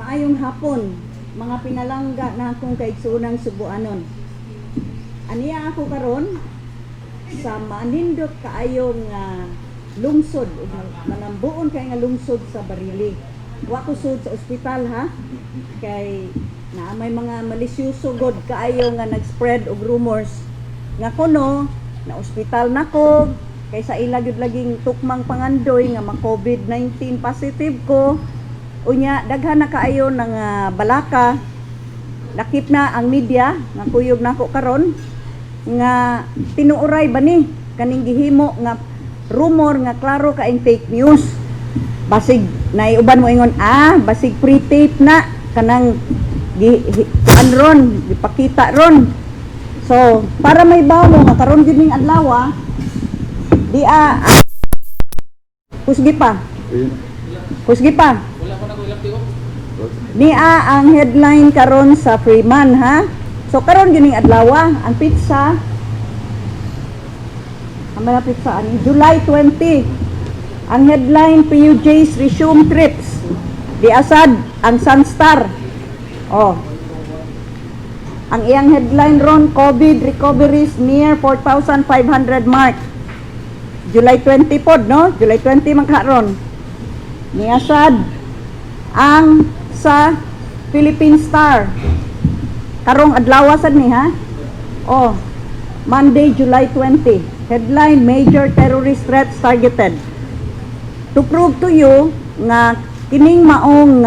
Maayong hapon, mga pinalangga na akong kaigsuunang Subuanon. Aniya ako karon sa manindot kaayong lungsod, manambuon kay nga lungsod sa Barili. Wa ko sud sa ospital ha, kay na may mga malisyoso god kaayo nga nag-spread og rumors nga kuno na ospital nako kay sa ila gyud laging tukmang pangandoy nga ma-COVID-19 positive ko. Unya daghan na kaayo ng balaka, lakip na ang media nga kuyog nako karon nga tinuoray ba ni kaning gihimo nga rumor nga klaro kaing fake news. Basig naiuban mo ingon basig pre-tape na kanang ron gipakita ron. So para may bawo mo nga karon gyud ning adlaw kusgi pa Nia ang headline karon sa Freeman ha. So karon gining adlaw ang pizza ani July 20. Ang headline PUJ's resume trips. Di asad ang Sunstar. Ang iyang headline ron COVID recoveries near 4,500 mark. July 20 pod no? July 20 magkaron. Ni asad ang sa Philippine Star karong adlaw sad ni ha. Monday July 20. Headline major terrorist threats targeted. To prove to you nga kining maong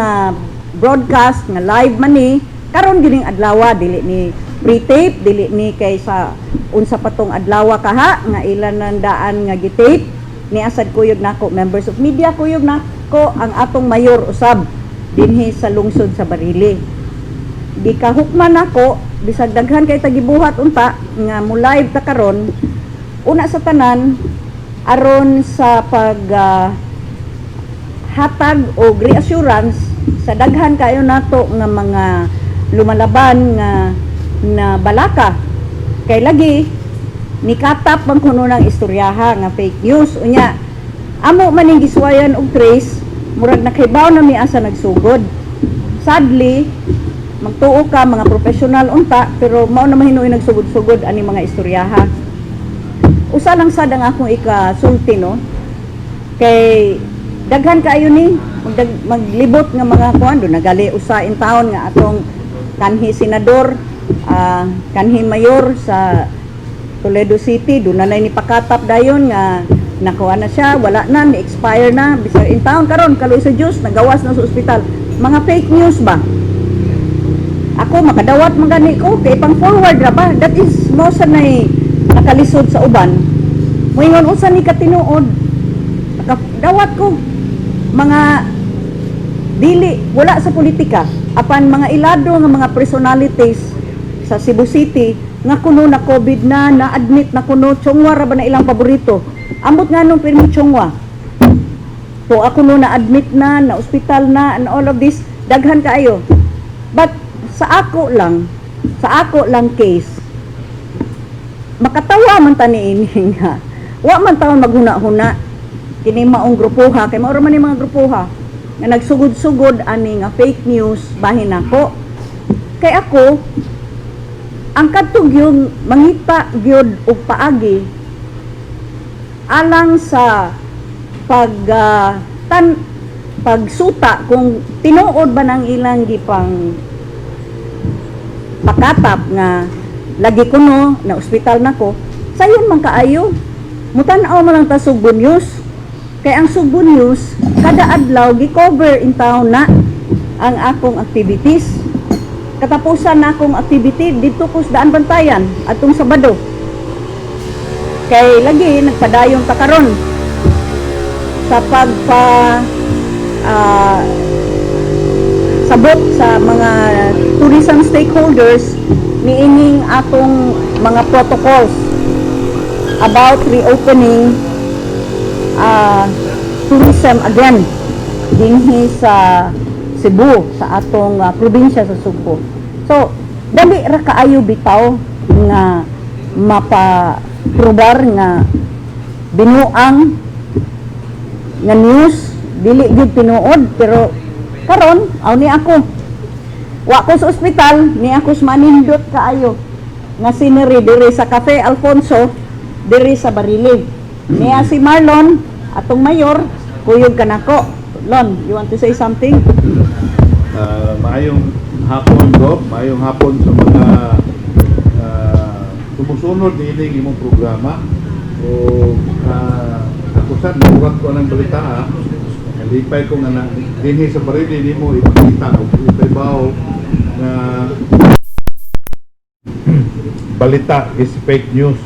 broadcast nga live man ni karon gining adlaw dili ni pre-tape, dili ni kay sa unsa patong adlaw kaha nga ilan nandaan nga gitape ni asad kuyog nako members of media kuyog nako ang atong mayor usab dinhi sa lungsod sa Barili. Di kahukman nako bisag daghan kay tagibuhat unta nga mo live ta karon una sa tanan aron sa pag hatag o reassurance sa daghan kayo nato nga mga lumalaban nga na balaka kay lagi nikatap bang kuno ng istoryaha nga fake news unya amo man ning giswayan og trace murag nakhibaw na mi asa nagsugod. Sadly magtuo ka mga professional unta pero mao na mahinuoy nagsugod-sugod ani mga istoryaha. Usa lang sad ang akong ikasulti no kay daghan kaayo ni maglibot nga mga kuan do nagali usa in town nga atong kanhi senador kanhi mayor sa Toledo City do na ni pakatap dayon nga nakuha na siya, wala na, ni-expire na bisag in town karon kaloy sa Diyos nagawas na sa ospital. Mga fake news ba? Ako makadawat magani ko kay pang forward ra ba? That is mo sa nay nakalisod sa uban. Moingon unsa ni katinuod? Nakadawat ko mga dili wala sa politika apan mga ilado nga mga personalities sa Cebu City nga kuno na COVID na admit na kuno chongwa ra ba na ilang paborito. Ambot nga nung pirmi chongwa. So ako no na admit na ospital na and all of this daghan kaayo. But sa ako lang case makatawa man tani ini nga. Wa man taon maghuna-huna kini maong grupuha kay mao man ni mga grupuha nga nagsugod-sugod ani nga fake news bahin nako. Kay ako ang kadtog yung mangita gyud og paagi alang sa pagsuta kung tinuod ba ng ilang gipang pakatap nga lagi kuno na ospital nako sayon man kaayo mutan-aw man lang ta Subo News kay ang Subo News kada adlaw gi-cover in town na ang akong activities. Katapusan na akong activity dito ko sa Daan Bantayan atong Sabado kay lagi nagpadayon ta karon sa sabot sa mga tourism stakeholders niining atong mga protocols about reopening tourism again dinhi sa Cebu sa atong probinsya sa Subo. So dali ra kaayo bitaw nga probar nga binuang nga news dili gyud tinuod pero Karon, aw ni ako. Wa ko sa ospital, ni ako manindot kaayo. Nga sineri diri sa Cafe Alfonso, diri sa Barili. Niya si Marlon, atong mayor, kuyog kanako. Lon, you want to say something? Maayong hapon do, maayong hapon sa mga sumusunod niining imong programa. O ako sad nabuhat ko ng balita. Nalipay ko nga dinhi sa Barili nimo ipakita og ibabaw na balita is fake news.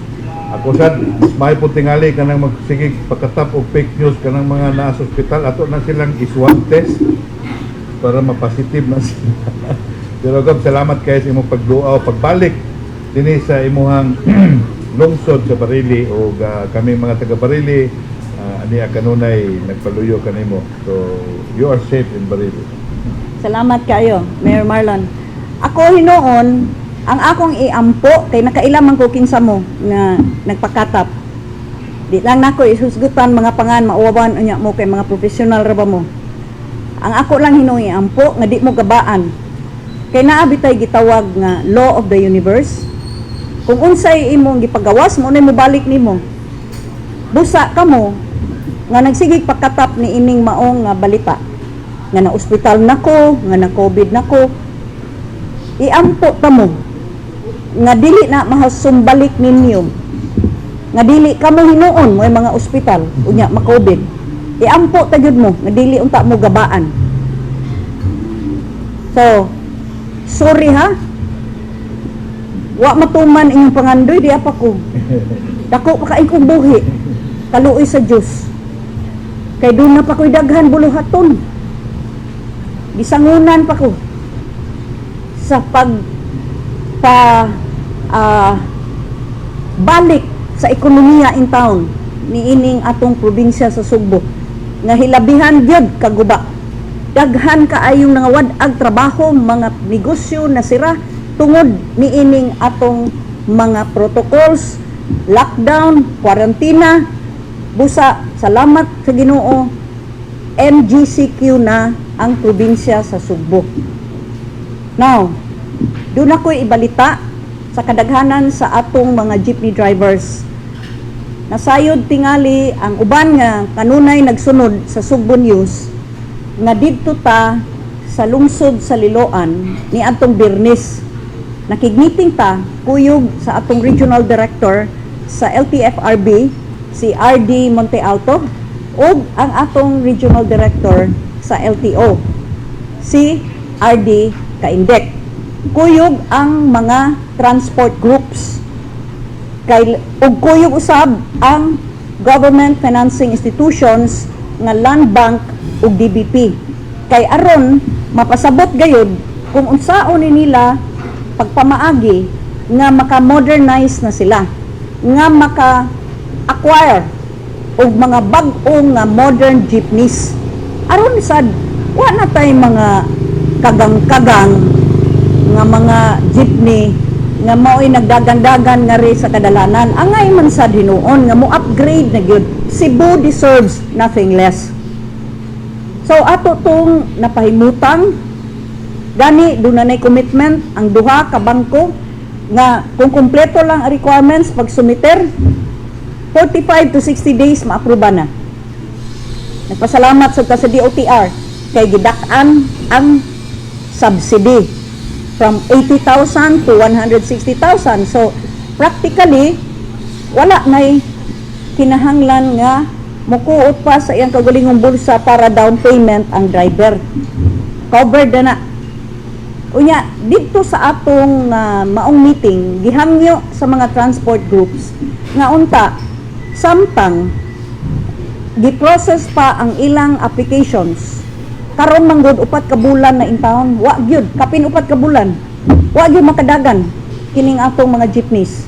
Ako sad may po tingali kanang magsigig pagkatap og fake news kanang mga naa sa ospital ato na silang iswab test para mapositive na sila. Pero Gob, salamat kayo sa imong pagduaw pagbalik dinhi sa imuhang lungsod sa Barili o kami mga taga Barili ani kanunay nagpaluyo kanimo. So you are safe in Barili. Salamat kayo, Mayor Marlon. Ako hinuon, ang akong iampo kay nakailaman ko kinsa mo nga nagpakatap. Di lang nako isusgutan mga pangan mauwaban unya mo kay mga professional ra ba mo. Ang ako lang hinuon iampo nga di mo gabaan. Kay naa bitay gitawag nga law of the universe. Kung unsay imong gipagawas mo nay mobalik nimo. Busa kamo nga nagsigig pagkatap ni ining maong nga balita nga na ospital nako, nga na COVID nako. Iampo ta mo nga dili na mahasumbalik ninyo nga dili kamo hinuon mo mga ospital unya ma-COVID. Iampo ta gyud mo nga dili unta mo gabaan. So sorry ha, wa matuman inyong pangandoy di apa ko. Dako pa kaing kong buhi. Kaluoy sa Dios. Kay doon na pa ko'y daghan buluhaton. Gisangunan pa ko sa balik sa ekonomiya in town ni ining atong probinsya sa Sugbo nga hilabihan gyud kaguba. Daghan kaayong nangawad-ag trabaho, mga negosyo na sira tungod ni ining atong mga protocols, lockdown, kwarantina. Busa, salamat sa Ginoo, MGCQ na ang probinsya sa Sugbo. Now, doon ako'y ibalita sa kadaghanan sa atong mga jeepney drivers. Nasayod tingali ang uban nga kanunay nagsunod sa Sugbo News nga didto ta sa lungsod sa Liloan ni atong Birnis. Nakigniting ta kuyog sa atong regional director sa LTFRB si RD Monte Alto ug ang atong regional director sa LTO si RD Kaindek. Kuyog ang mga transport groups kay ug kuyog usab ang government financing institutions nga Land Bank ug DBP kay aron mapasabot gayud kung unsaon ni nila pagpamaagi nga maka-modernize na sila nga maka-acquire og mga bag-ong nga modern jeepneys aron sad wa na tay mga kagang-kagang nga mga jeepney nga mao'y nagdagandagan nga ri sa kadalanan. Angay man sad hinuon nga mo upgrade na gyud. Cebu deserves nothing less. So ato tong napahimutang gani dunay commitment ang duha ka bangko nga kung kumpleto lang ang requirements pag sumiter 45 to 60 days maapruba na. Nagpasalamat sa DOTR kay gidak-an ang subsidy from 80,000 to 160,000. So, practically, wala na'y kinahanglan nga mukuot pa sa iyang kagalingong bulsa para down payment ang driver. Covered na na. Unya, dito sa atong maong meeting, gihangyo sa mga transport groups nga unta, samtang gi-process pa ang ilang applications karon manggod upat ka bulan na in town, wa gyud kapin upat ka bulan, wa gyud makadagan kining atong mga jeepneys.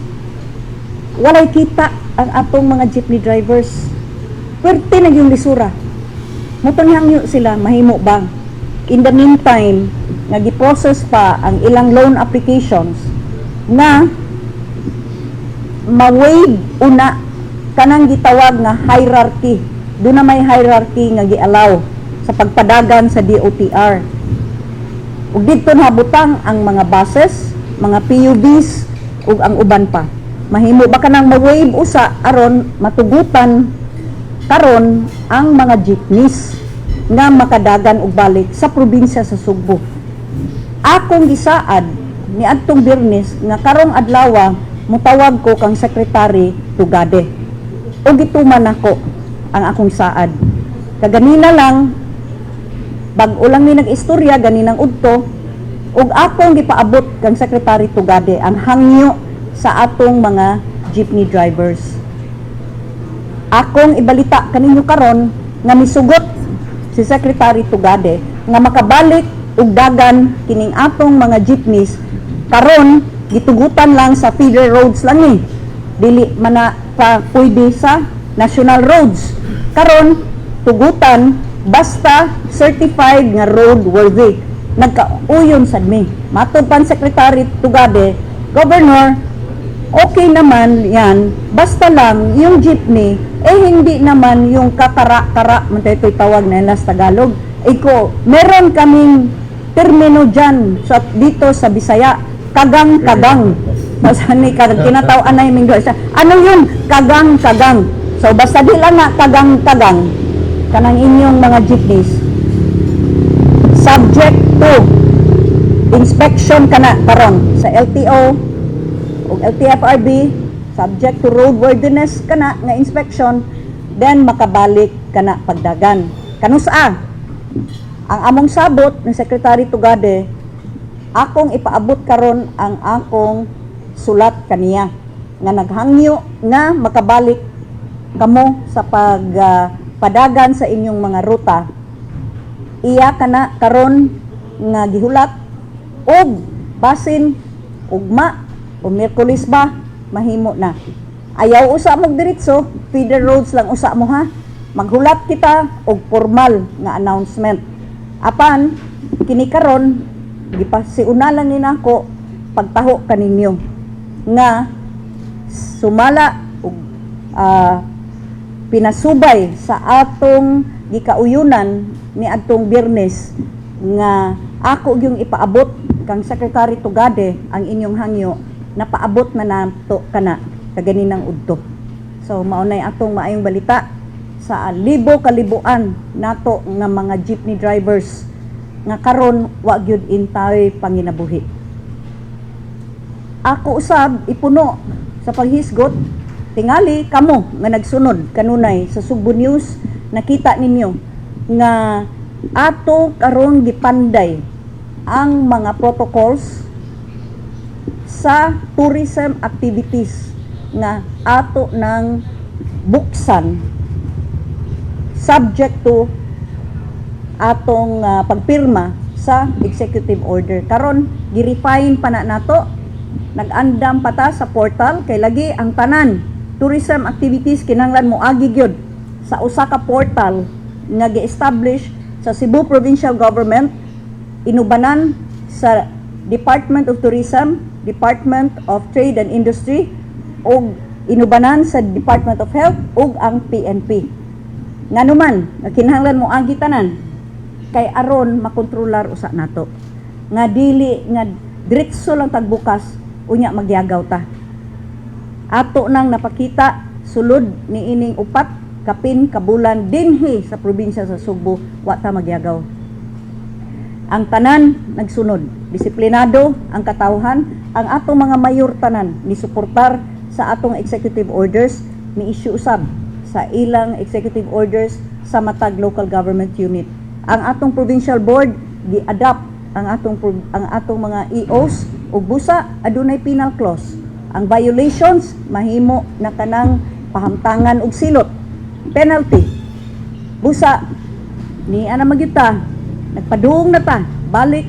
Walay kita ang atong mga jeepney drivers. Pwerte na yung lisura. Mutanghangyo sila mahimo ba? In the meantime, nga gi-process pa ang ilang loan applications na ma-waive una kanang gitawag nga hierarchy. Doon na may hierarchy nga gi-allow sa pagpadagan sa DOTR. Ug dito nabutang ang mga buses, mga PUVs ug ang uban pa. Mahimo ba kanang mag-wave usa aron matugutan karon ang mga jeepneys nga makadagan og balik sa probinsya sa Sugbo. Akong gisaad ni adtong Biyernes nga karong adlaw mutawag ko kang Secretary Tugade. O gituman ako ang akong saad. Kaganina lang bag-o lang ni nag-istorya ganinang udto ug akong gipaabot kang Secretary Tugade ang hangyo sa atong mga jeepney drivers. Akong ibalita kaninyo karon nga misugot si Secretary Tugade nga makabalik ug dagan kining atong mga jeepneys karon gitugutan lang sa feeder roads lang ni. Dili man na pa pwede sa national roads. Karon tugutan basta certified nga roadworthy. Nagkauyon sad mi. Matod pan Secretary Tugade, Governor, okay naman yan, basta lang yung jeepney, hindi naman yung kakara-kara, matay tawag na nila sa Tagalog. Iko, meron kaming termino dyan dito sa Bisaya, kagang-kagang. Masani kinatawaan na yung English. Ano yun? Kagang-kagang. So basta di lang na kagang-kagang kanang inyong mga jeepneys. Subject to inspection kana karon sa LTO o LTFRB, subject to roadworthiness kana nga inspection, then makabalik kana pagdagan. Kanusa ang among sabot ni Secretary Tugade, akong ipaabot karon ang akong sulat kaniya nga naghangyo nga makabalik kamo sa padagan sa inyong mga ruta. Iya kana karon nga gihulat og basin ugma o Miyerkules ba mahimo na. Ayaw usa mo diretso, feeder roads lang usa mo ha. Maghulat kita og formal nga announcement. Apan kini karon gipasiuna lang ni nako pagtaho kaninyo nga sumala og pinasubay sa atong gikauyunan ni adtong Biyernes nga ako yung ipaabot kang Secretary Tugade ang inyong hangyo na paabot na nato kana kaganinang udto. So maunay atong maayong balita sa libo-kalibuan nato nga mga jeepney drivers nga karon wa gyud intay panginabuhi. Ako usab ipuno sa paghisgot tingali kamo nga nagsunod kanunay sa Sugbo News, nakita ninyo nga ato karon gipanday ang mga protocols sa tourism activities nga ato nang buksan subject to atong pagpirma sa executive order. Karon gi-refine pa na nato, nag-andam pa ta sa portal kay lagi ang tanan tourism activities kinahanglan moagi gyud sa usa ka portal nga gi-establish sa Cebu Provincial Government, inubanan sa Department of Tourism, Department of Trade and Industry, o inubanan sa Department of Health ug ang PNP. Nganuman, kinahanglan mo ang gitanan kay aron makontrolar usa nato. Nga dili nga diretso lang tagbukas unya magyagaw ta. Ato nang napakita sulod ni ining upat kapin kabulan dinhi sa probinsya sa Sugbo wa ta magyagaw. Ang tanan nagsunod, disiplinado ang katawhan, ang atong mga mayor tanan ni suportar sa atong executive orders, ni issue usab sa ilang executive orders sa matag local government unit. Ang atong provincial board gi-adapt ang atong mga EOs ug busa adunay penal clause. Ang violations mahimo na kanang pahamtangan og silot, penalty. Busa ni ana magyuta nagpadung na ta balik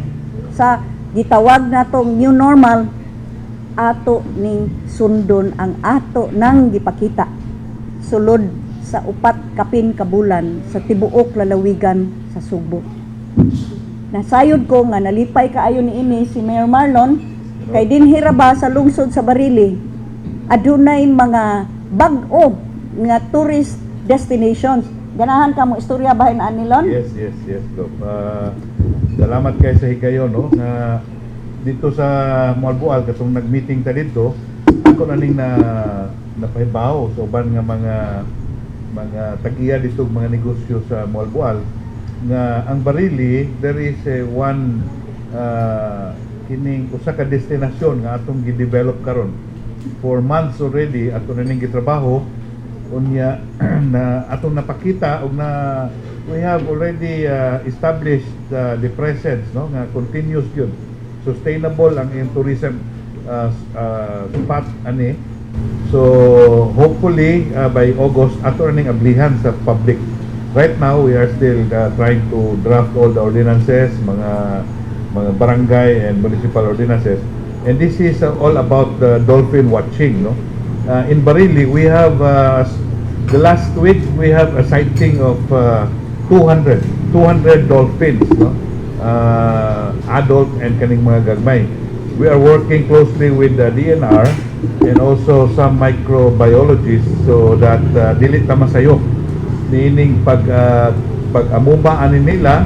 sa gitawag natong new normal, ato ning sundon ang ato nang gipakita sulod sa upat kapin kabulan sa tibuok lalawigan sa Sugbo. Nasayod ko nga nalipay kaayo ni ini si Mayor Marlon kay dinhi ra ba sa lungsod sa Barili adunay mga bag-o nga tourist destinations Ganahan ka mo istorya bahin anilon? Yes, Dok. Salamat kay sa higayon, no, na dito sa Malbual katong nag-meeting ta dito, ako na ning napahibaw sa uban nga mga tag-iya dito mga negosyo sa Malbual nga ang Barili there is a one kining usa ka destinasyon nga atong gi-develop karon for months already. Ato na ning gitrabaho unya na atong napakita og na we have already established the presence, no, nga continuous yun, sustainable ang iyong tourism spot ani. So hopefully by August ato na ning ablihan sa public. Right now we are still trying to draft all the ordinances, mga barangay and municipal ordinances, and this is all about the dolphin watching, no. In Barili, we have the last week we have a sighting of 200 dolphins, no? Adult and kaning mga gagmay. We are working closely with the DNR and also some microbiologists so that dili ta masayo niining pag amuma ani nila.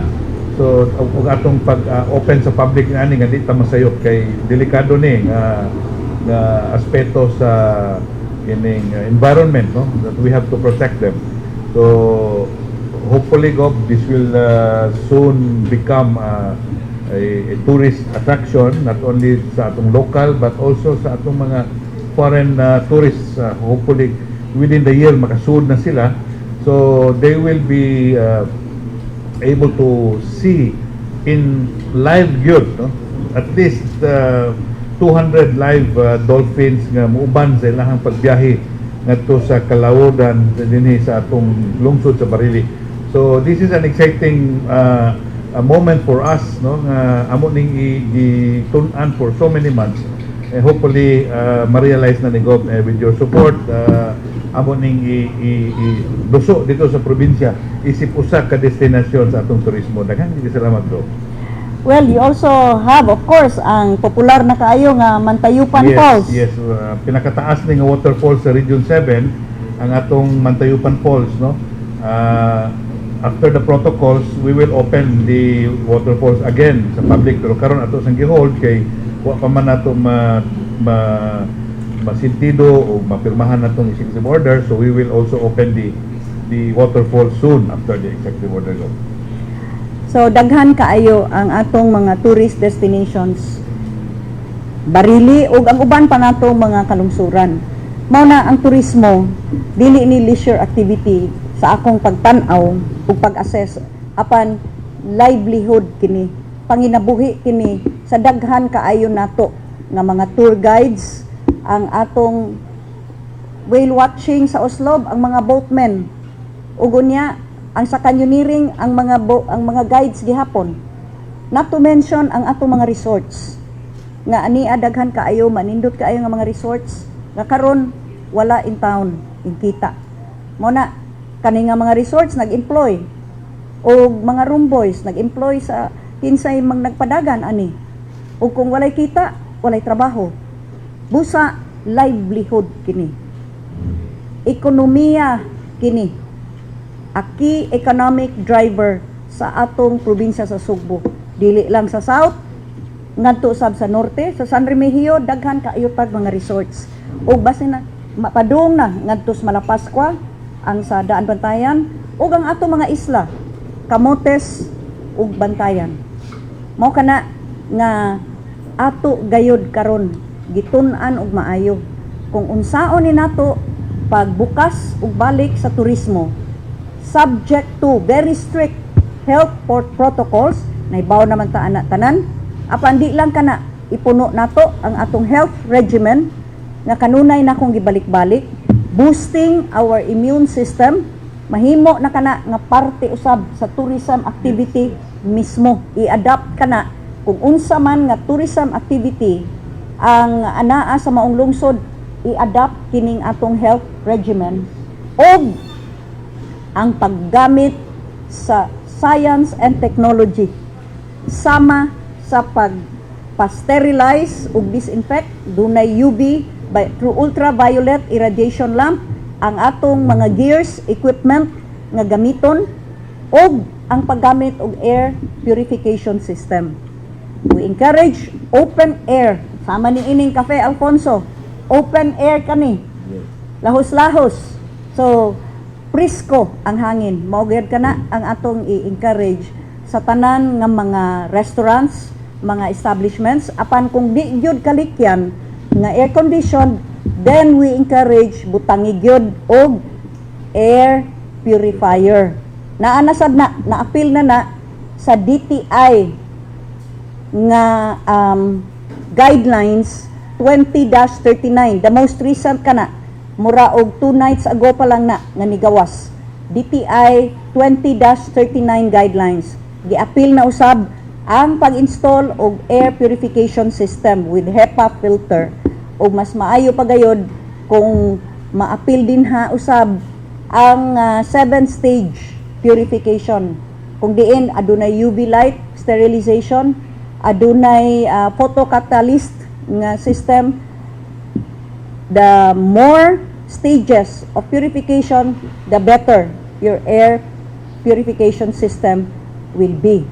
So og atong pag open sa public ani nga di ta masayo kay delikado ni nga aspeto sa kining environment, no, that we have to protect them. So hopefully this will soon become a tourist attraction, not only sa atong local but also sa atong mga foreign tourists. Hopefully within the year makasud na sila, so they will be able to see in live gyud, no, at least 200 live dolphins nga muuban sa ilahang pagbiyahe ngadto sa Calaudan dinhi sa atong lungsod sa Barili. So this is an exciting a moment for us, no, nga amo ning gitun-an for so many months. Hopefully ma-realize na ni Gob with your support, amo ning duso dito sa probinsya isip usa ka destinasyon sa atong turismo. Daghang salamat, Gob. Well, you also have, of course, ang popular na kaayo nga Mantayupan Falls. Yes, pinakataas ni nga waterfall sa Region 7 ang atong Mantayupan Falls, no. After the protocols, we will open the waterfalls again sa public, pero karon ato sang gihold kay wa pa man nato masintido o mapirmahan natong executive order, so we will also open the waterfall soon after the executive order go. So daghan kaayo ang atong mga tourist destinations Barili ug ang uban pa natong mga kalungsuran. Mao na ang turismo dili ni leisure activity sa akong pagtan-aw ug pag-assess apan livelihood kini, panginabuhi kini sa daghan kaayo nato nga mga tour guides, ang atong whale watching sa Oslob, ang mga boatmen ug unya ang sa canyoneering ang mga guides gihapon, not to mention ang atong mga resorts nga ani daghan kaayo, manindot kaayo nga mga resorts nga karon wala in town in kita. Mo na kani nga mga resorts nag-employ og mga room boys, nag-employ sa kinsay nagpadagan ani, ug kung walay kita walay trabaho, busa livelihood kini, ekonomiya kini, a key economic driver sa atong probinsya sa Sugbo. Dili lang sa south, ngadto sab sa norte, sa San Remigio, daghan kaayo tag mga resorts. O basin na mapadung na ngadto sa Malapascua, ang sa Daan Bantayan, o ang atong mga isla, Camotes ug Bantayan. Mao kana nga ato gayod karon gitun-an og maayo kung unsaon ni nato pagbukas ug balik sa turismo, subject to very strict health protocols na ibaw naman ta ana tanan, apan di lang kana ipuno nato ang atong health regimen nga kanunay na kong gibalik-balik, boosting our immune system, mahimo na kana nga parte usab sa tourism activity mismo, i-adapt kana kung unsa man nga tourism activity ang anaa sa maong lungsod, i-adapt kining atong health regimen og ang paggamit sa science and technology sama sa pag-pasteurize ug disinfect, dunay UV through ultraviolet irradiation lamp ang atong mga gears, equipment nga gamiton og ang paggamit og air purification system. We encourage open air. Sama ni ining Cafe Alfonso, open air kani. Lahos-lahos. So, presko ang hangin. Mao gyud kana ang atong i-encourage sa tanan nga mga restaurants, mga establishments apan kung di gyud kalikyan nga air conditioned, then we encourage butangi gyud og air purifier. Naanasad na-appeal na sa DTI nga guidelines 20-39. The most recent kana mura og 2 nights ago pa lang na nga nigawas. DTI 20-39 guidelines. Gi-appeal na usab ang pag-install og air purification system with HEPA filter. O mas maayo pa gayod kung ma-appeal din ha usab ang 7-stage purification. Kung diin adunay UV light sterilization, adunay photocatalyst nga system. The more stages of purification, the better your air purification system will be.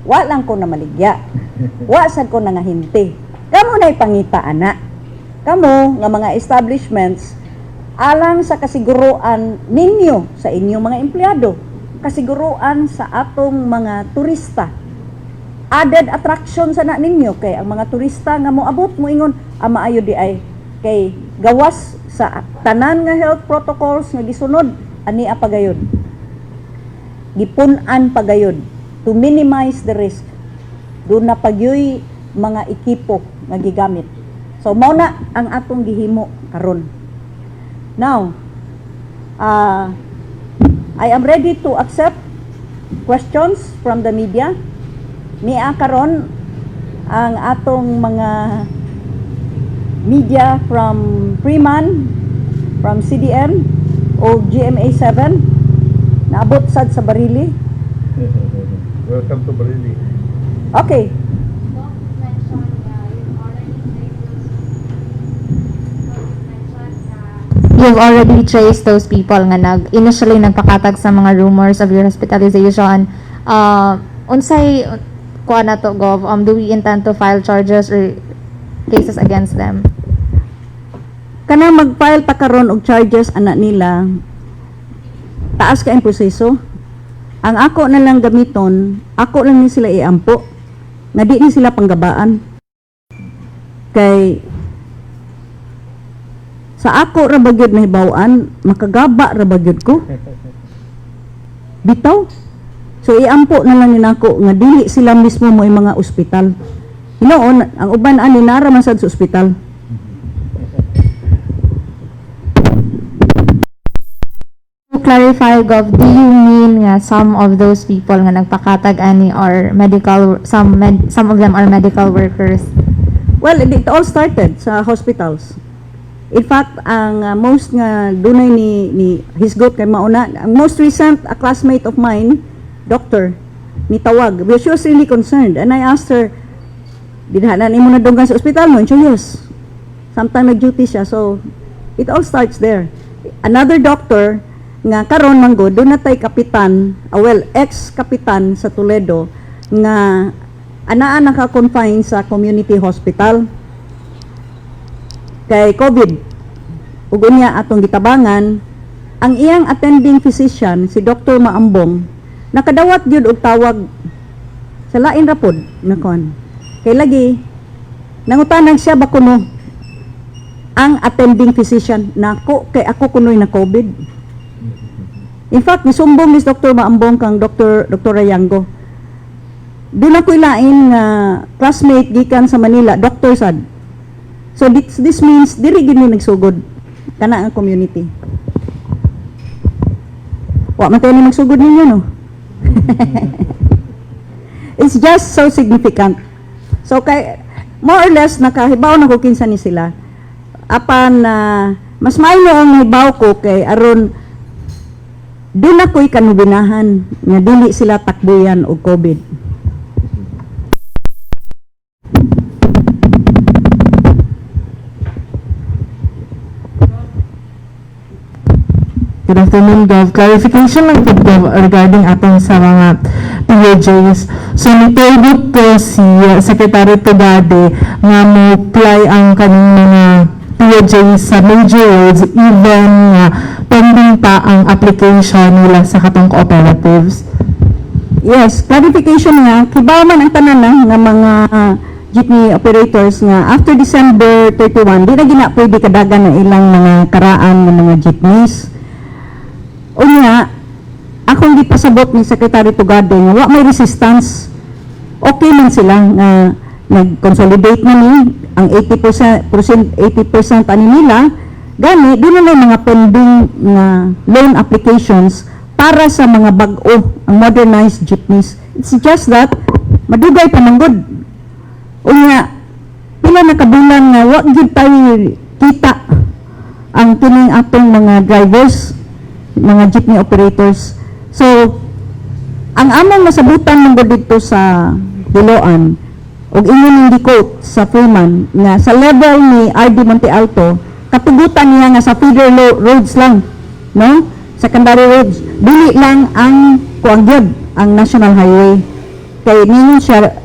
Wa lang ko na maligya. Wa sad ko na nga hinti. Kamo na'y pangita ana. Kamo nga mga establishments alang sa kasiguruan ninyo sa inyong mga empleyado, kasiguruan sa atong mga turista. Added attraction sa na ninyo kay ang mga turista nga moabot mo ingon maayo di ay kay gawas sa tanan nga health protocols nga gisunod ani pagayod. Gipun-an pagayod to minimize the risk. Doon na pagyoy mga ekipo nga gigamit. So mao na ang atong gihimo karon. Now, I am ready to accept questions from the media. Niya karon ang atong mga media from Freeman, from CDN o GMA7 naabot sad sa Barili. Welcome to Barili. Okay. You've already traced those people nga initially nagpakatag sa mga rumors of your hospitalization. Unsay kuha na to, Gov? Do we intend to file charges or cases against them? Kanang mag-file ta karon og charges anak nila, taas ka ang proseso. Ang ako na lang gamiton, ako lang ni sila iampo. Nga di ni sila panggabaan. Kay sa ako ra bagyod na hibaw-an, makagaba ra bagyod ko. Bitaw. So iampo na lang ninako nga dili sila mismo mo mga ospital. Hinoon, ang uban ani nara man sad sa ospital. To clarify, Gov, do you mean nga some of those people nga nagpakatag ani are medical, some of them are medical workers? Well, it all started sa hospitals. In fact, ang most nga dunay ni hisgot kay mauna, ang most recent, a classmate of mine, doctor, ni tawag. She was really concerned. And I asked her, didhanan imo na dunggan sa ospital mo? And she, yes. Sometime nag-duty siya. So, it all starts there. Another doctor, nga karon manggo, doon na tay kapitan, ex-kapitan sa Toledo, nga anaan naka-confine sa community hospital. Kay COVID, ug unya atong gitabangan, ang iyang attending physician, si Dr. Maambong, nakadawat gyud og tawag sa lain ra pod na kon. Kay lagi nangutanan siya ba kuno ang attending physician nako kay ako kunoy na COVID. In fact, nisumbong ni Dr. Maambong kang Dr. Rayango. Doon ako ilain nga classmate gikan sa Manila, Dr. Sad. So this means diri gid ni nagsugod kana ang community. Wa man tayo ni magsugod ninyo no. It's just so significant. So kay more or less nakahibaw na ko kinsa ni sila. Apan mas maayo ang hibaw ko kay aron doon ako'y kanubinahan nga dili sila takbuyan og COVID. Good afternoon, Gov. Clarification lang po, Gov, regarding atong sa mga POJs. So, nitulog po si Secretary Tugade nga mo-apply ang kanyang mga POJs sa major roads even pending pa ang application nila sa katong cooperatives. Yes, clarification nga, kibaw man ang tanan nga mga jeepney operators nga after December 31, di na gina pwede kadagan ng ilang mga karaan ng mga jeepneys. Unya, akong di pasabot ni Secretary Tugade nga wa may resistance. Okay man sila nga nag-consolidate na ni ang 80% ani nila, gani di na mga pending nga loan applications para sa mga bag-o ang modernized jeepneys. It's just that madugay pa manggod. Unya, pila na kabulan nga wa gyud tayo kita ang kining atong mga drivers, mga jeepney operators. So, ang among masabutan manggod dito sa Diloan ug ingon hindi quote sa Freeman nga sa level ni RD Monte Alto, katugutan niya nga sa feeder roads lang, no? Secondary roads, dili lang ang kuangyod ang national highway. Kay ningon siya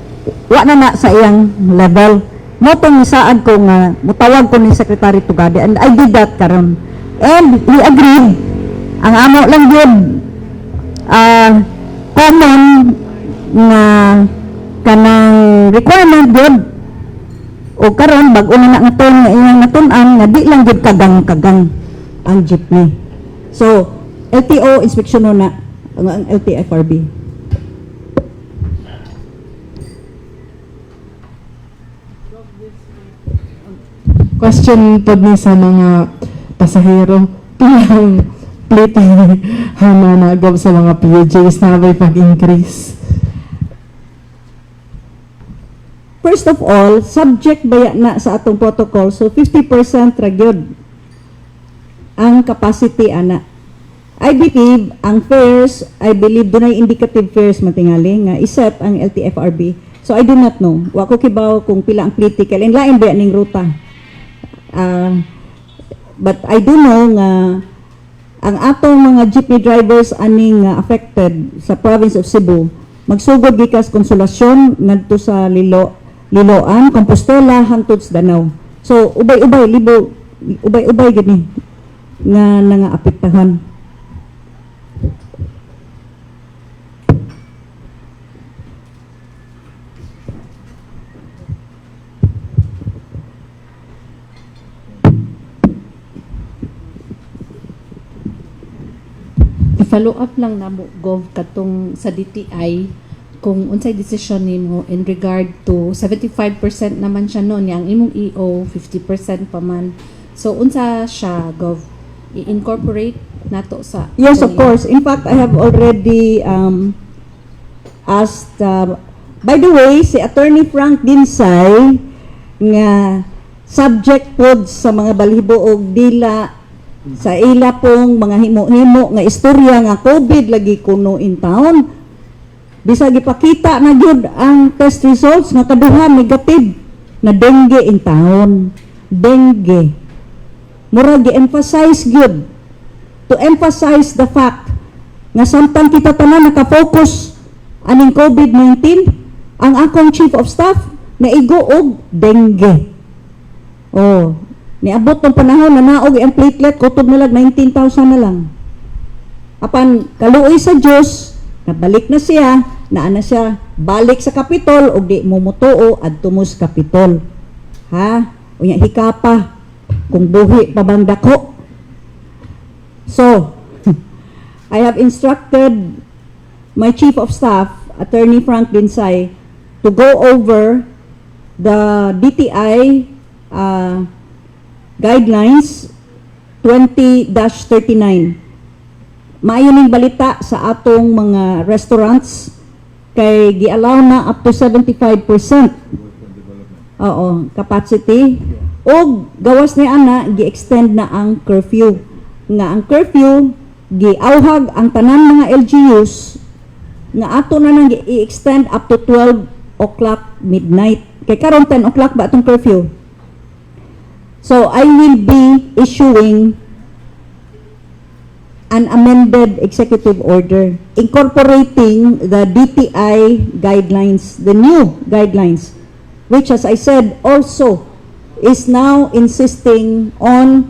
wa na sa iyang level. Motong isaad ko nga mutawag ko ni Secretary Tugade and I did that karon. And he agreed. Ang amo lang gyud common nga kanang requirement gyud o karon bag-o na nga nga iyang natun-an nga di lang gyud kagang-kagang ang jeepney. So LTO inspeksyon na ang LTFRB. Question po ni sa mga pasahero, pilang plate hana Gov sa mga POJs na may pag-increase. First of all, subject baya na sa atong protocol, so 50% ra gyud ang capacity ana. I believe ang fares, dunay indicative fares matingali nga iset ang LTFRB. So I do not know. Wa ko kibaw kung pila ang plite kay lain ba ning ruta. But I do know nga ang atong mga jeepney drivers aning affected sa province of Cebu magsugod gikas Konsolasyon ngadto sa Liloan, Compostela hangtod sa Danau. So ubay-ubay gid ni nga nangaapektahan. Follow up lang na mo, Gov, katong sa DTI, kung unsay decision nimo in regard to 75% naman siya noon, yang imong EO, 50% pa man. So, unsa siya, Gov? I-incorporate nato sa... Yes, of course. In fact, I have already asked, by the way, si Attorney Frank Dinsay, nga subject pod sa mga balibo og dila sa ila pong mga himo-himo nga istorya nga COVID lagi kuno in town. Bisag ipakita na gyud ang test results nga kaduha negative na dengue in town. Dengue. Mura gi-emphasize gyud to emphasize the fact nga samtang kita tanan naka-focus aning COVID-19, ang akong chief of staff naigo og dengue. Oh, niabot ng panahon na naog ang platelet kutob na lang 19,000 na lang. Apan kaluoy sa Dios, nabalik na siya, naana siya balik sa Kapitol og di mumutuo adto mo sa Kapitol. Ha? Unya hikapa kung buhi pa bang dako. So, I have instructed my chief of staff, Attorney Frank Dinsay, to go over the DTI guidelines 20-39. Maayo ning balita sa atong mga restaurants kay gi-allow na up to 75%. Oo, capacity. O gawas ni ana gi-extend na ang curfew. Nga ang curfew giauhag ang tanan mga LGUs nga ato na nang i-extend up to 12 o'clock midnight. Kay karon 10 o'clock ba atong curfew? So, I will be issuing an amended executive order incorporating the DTI guidelines, the new guidelines, which, as I said, also is now insisting on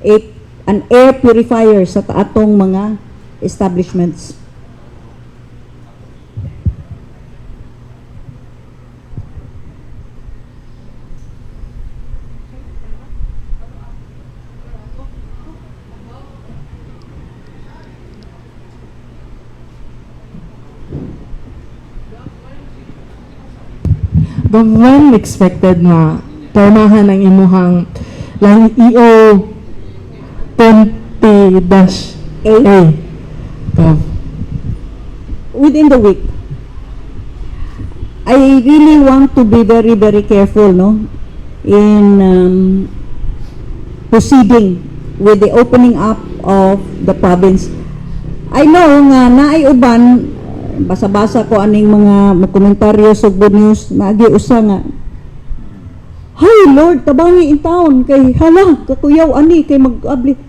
an air purifier sa atong mga establishments. When expected na pormahan ang imuhang lang EO 20-A Gov? Within the week. I really want to be very, very careful, no, in proceeding with the opening up of the province. I know nga naay uban, basa-basa ko aning mga komentaryo sa Good News, nagiusa nga, "Hay Lord, tabangi in town kay hala kakuyaw ani kay mag-abli."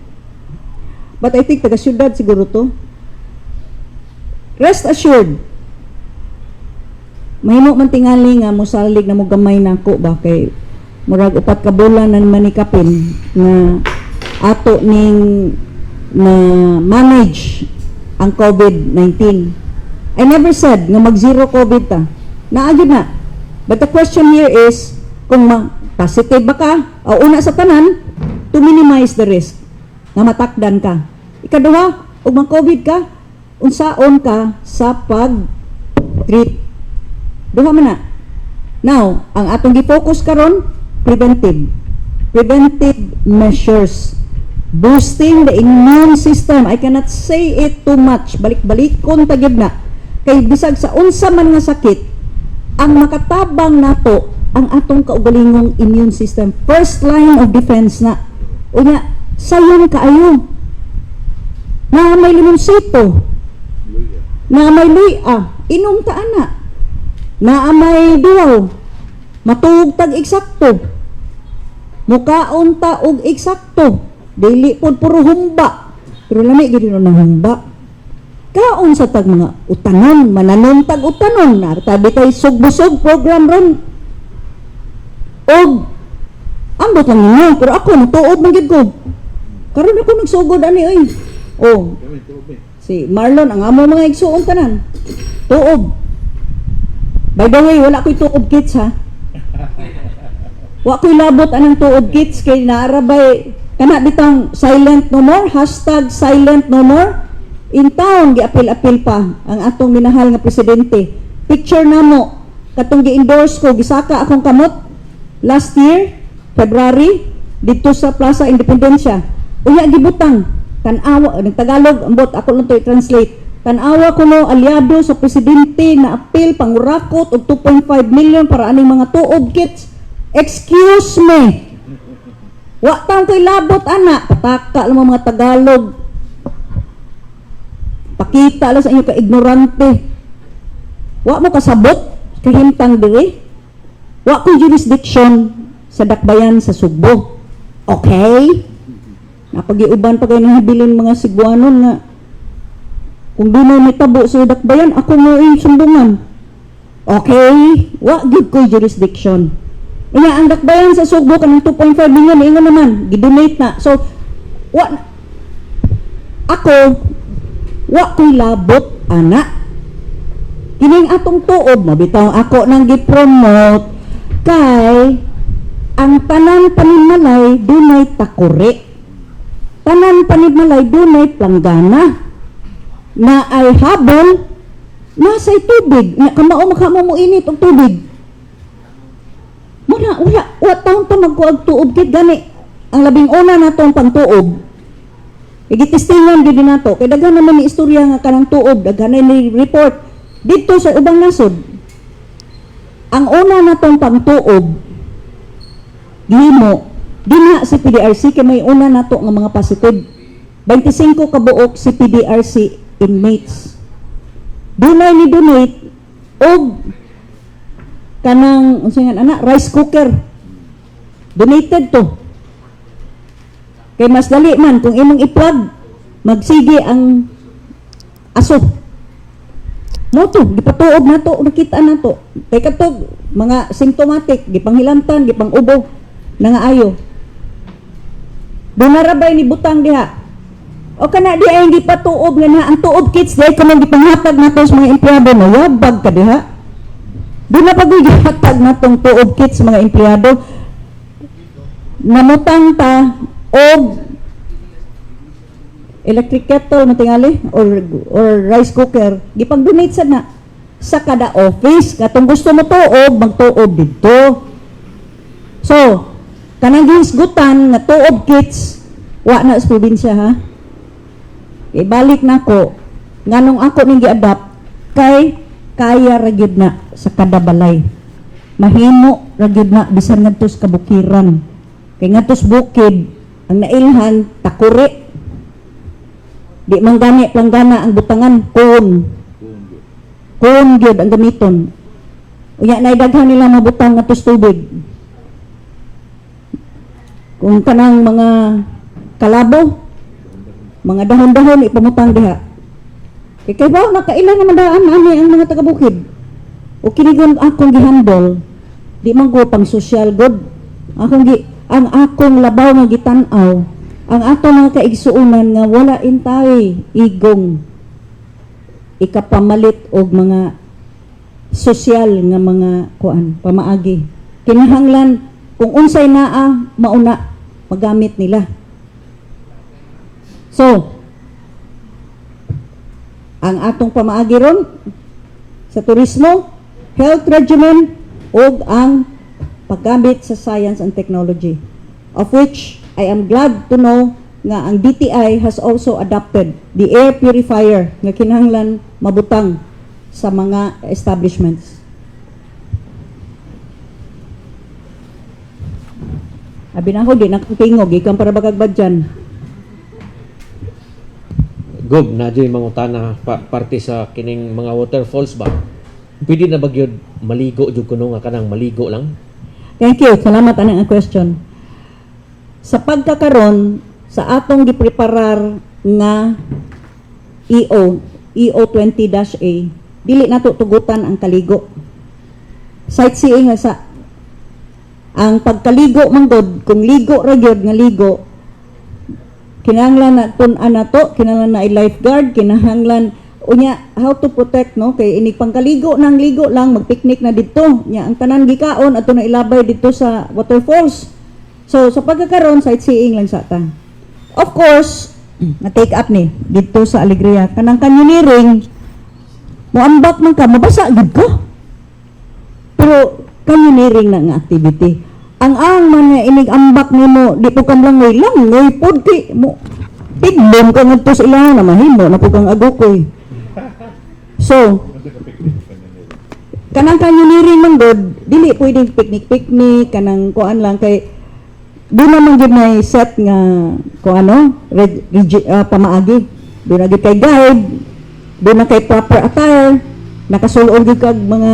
But I think taga syudad siguro to. Rest assured, mahimo man tingali nga mosalig na mo gamay nako ba kay murag 4 ka bulan na manikapin na ato ning na manage ang COVID-19. I never said nga mag-zero COVID ta. Naagid na. But the question here is, kung positive ba ka, o una sa tanan, to minimize the risk na matakdan ka. Ikaduha, ug mag-COVID ka, unsaon ka sa pag-treat. Duha man na. Now, ang atong gi-focus karon, preventive. Preventive measures. Boosting the immune system. I cannot say it too much. Balik-balikon tagid na. Kay bisag sa unsa man nga sakit, ang makatabang nato ang atong kaugalingong immune system. First line of defense na. Unya, sayon kaayo. Na may limonsito. Na may luya. Inom ta ana. Na may duwaw. Matuog tag eksakto. Mukaon ta og eksakto. Dili pod puro humba. Pero lami gid no nang humba. Kaon sa tag mga utanon, mananon tag utanon, nartabi kay sugbusog program ron. Og ambot lang ninyo, pero ako natuod man gid ko. Karon ako nagsugod ani oy. Oh. Si Marlon ang amo mga igsuon tanan. Tuob. By the way, wala ko'y tuob kits ha. Wa ko'y labot anang tuob kits kay naarabay kana bitang silent no more, #silent no more. In town, giapil-apil pa ang atong minahal nga presidente. Picture na mo, katong gi-endorse ko, gisaka akong kamot last year, February, dito sa Plaza Independencia. Unya gibutang, tanawa, ng Tagalog, ambot, ako lang to i-translate. Tanawa ko no, aliado sa presidente na apil, pangurakot, og 2.5 million para aning mga tuob kits. Excuse me! Wa taong ko'y labot, ana. Pataka lang mga Tagalog. Pakita lang sa inyo ka ignorante. Wa mo kasabot kahimtang diri. Wa ko jurisdiction sa dakbayan sa Sugbo. Okay? Napagiuban pa kayo ng hibilin mga Cebuanon nga kung doon may tabo sa dakbayan, ako mo yung sumbungan. Okay? Wa gid ko jurisdiction. Iya ang dakbayan sa Sugbo kanang 2.5 million ingon naman, gidonate na. So ako wa ko'y labot, ana. Kining atong tuob, mabitaw ako nang gi-promote kay ang tanan panimmalay dunay takuri. Tanan panimmalay dunay planggana na ay habol nasa'y tubig. Kamao makamo mo init og tubig. Wala taon to magkuag tuob kit gani. Ang labing una natong pangtuob. Igitestingan din nato kay daghan naman ni istorya nga kanang tuob, daghan ni report dito sa ubang nasod. Ang una natong pangtuob gihimo dinha si PDRC kay may una nato nga mga positive 25 ka buok si PDRC inmates. Dunay ni donate og kanang unsa nga ana rice cooker. Donated to. Kay mas dali man kung imong i-plug magsige ang aso. Moto, gipatuog na to, nakita na to. Kay katog, mga symptomatic, gipanghilantan, gipangubo, nangaayo. Dunarabay ni butang diha. O kana di ay hindi pa tuob nga na, ang tuob kits, di ay kamang gipanghatag na to sa mga empleyado, mayabag ka diha. Doon na pag-ihatag na tong tuob kits sa mga empleyado, namutang ta, og electric kettle na tingali or rice cooker gipag-donate sa na sa kada office katong gusto mo tuob magtuob dito. So kanang gihisgutan nga tuob kits wa na sa probinsya ha. Ibalik nako nganong ako ning gi-adapt kay kaya ra gyud na sa kada balay. Mahimo ra gyud na bisan ngadto sa kabukiran. Kay ngadto sa bukid ang nailhan takuri. Di man gani planggana ang butangan kun gyud ang gamiton. Unya nay daghan nila mabutang nga tubig. Kung kanang mga kalabo, mga dahon-dahon ipamutang diha. Kay ba nakailan naman daan ani ang mga taga-bukid. O kinigon akong gihandle, di man ko pang social good. Ang akong labaw nga gitan-aw ang ato mga kaigsuunan nga wala intay igong ikapamalit og mga sosyal nga mga kuan pamaagi. Kinahanglan kung unsay naa mauna magamit nila. So ang atong pamaagi ron sa turismo, health regimen ug ang paggamit sa science and technology, of which I am glad to know nga ang DTI has also adopted the air purifier nga kinahanglan mabutang sa mga establishments. Abi na ako, di nakatingog, ikan para bagagbadyan. Gob, na dyan mangutana parte sa kining mga waterfalls ba? Pwede na ba gyud maligo jud kuno nga kanang maligo lang? Thank you, salamat anang question. Sa pagkakaron sa atong gipreparar nga EO20-A, dili nato tugutan ang kaligo. Sightseeing nga sa ang pagkaligo man gud, kung ligo ra gyud nga ligo, kinahanglan na tun-an nato, kinahanglan na i-lifeguard, kinahanglan unya how to protect no kay inig pangkaligo nang ligo lang magpiknik na didto nya ang tanan gikaon ato na ilabay didto sa waterfalls. So sa pagkakaroon sightseeing lang sa ta. Of course, na-take up ni dito sa Alegria. Kanang canyoneering, moambak man ka, mabasa gid ka. Pero canyoneering na nga activity. Ang man nga inig-ambak nimo, di po kang langoy pod kay mo. Tiglom ka ngadto sa ilahan na mahimo na po kang agokoy. So, kanang canyoneering man gud, dili pwedeng picnic kanang kuan lang kay doon naman yun may set nga kung ano, pamaagi. Doon na kay guide, doon na kay proper attire, nakasulong yun kag mga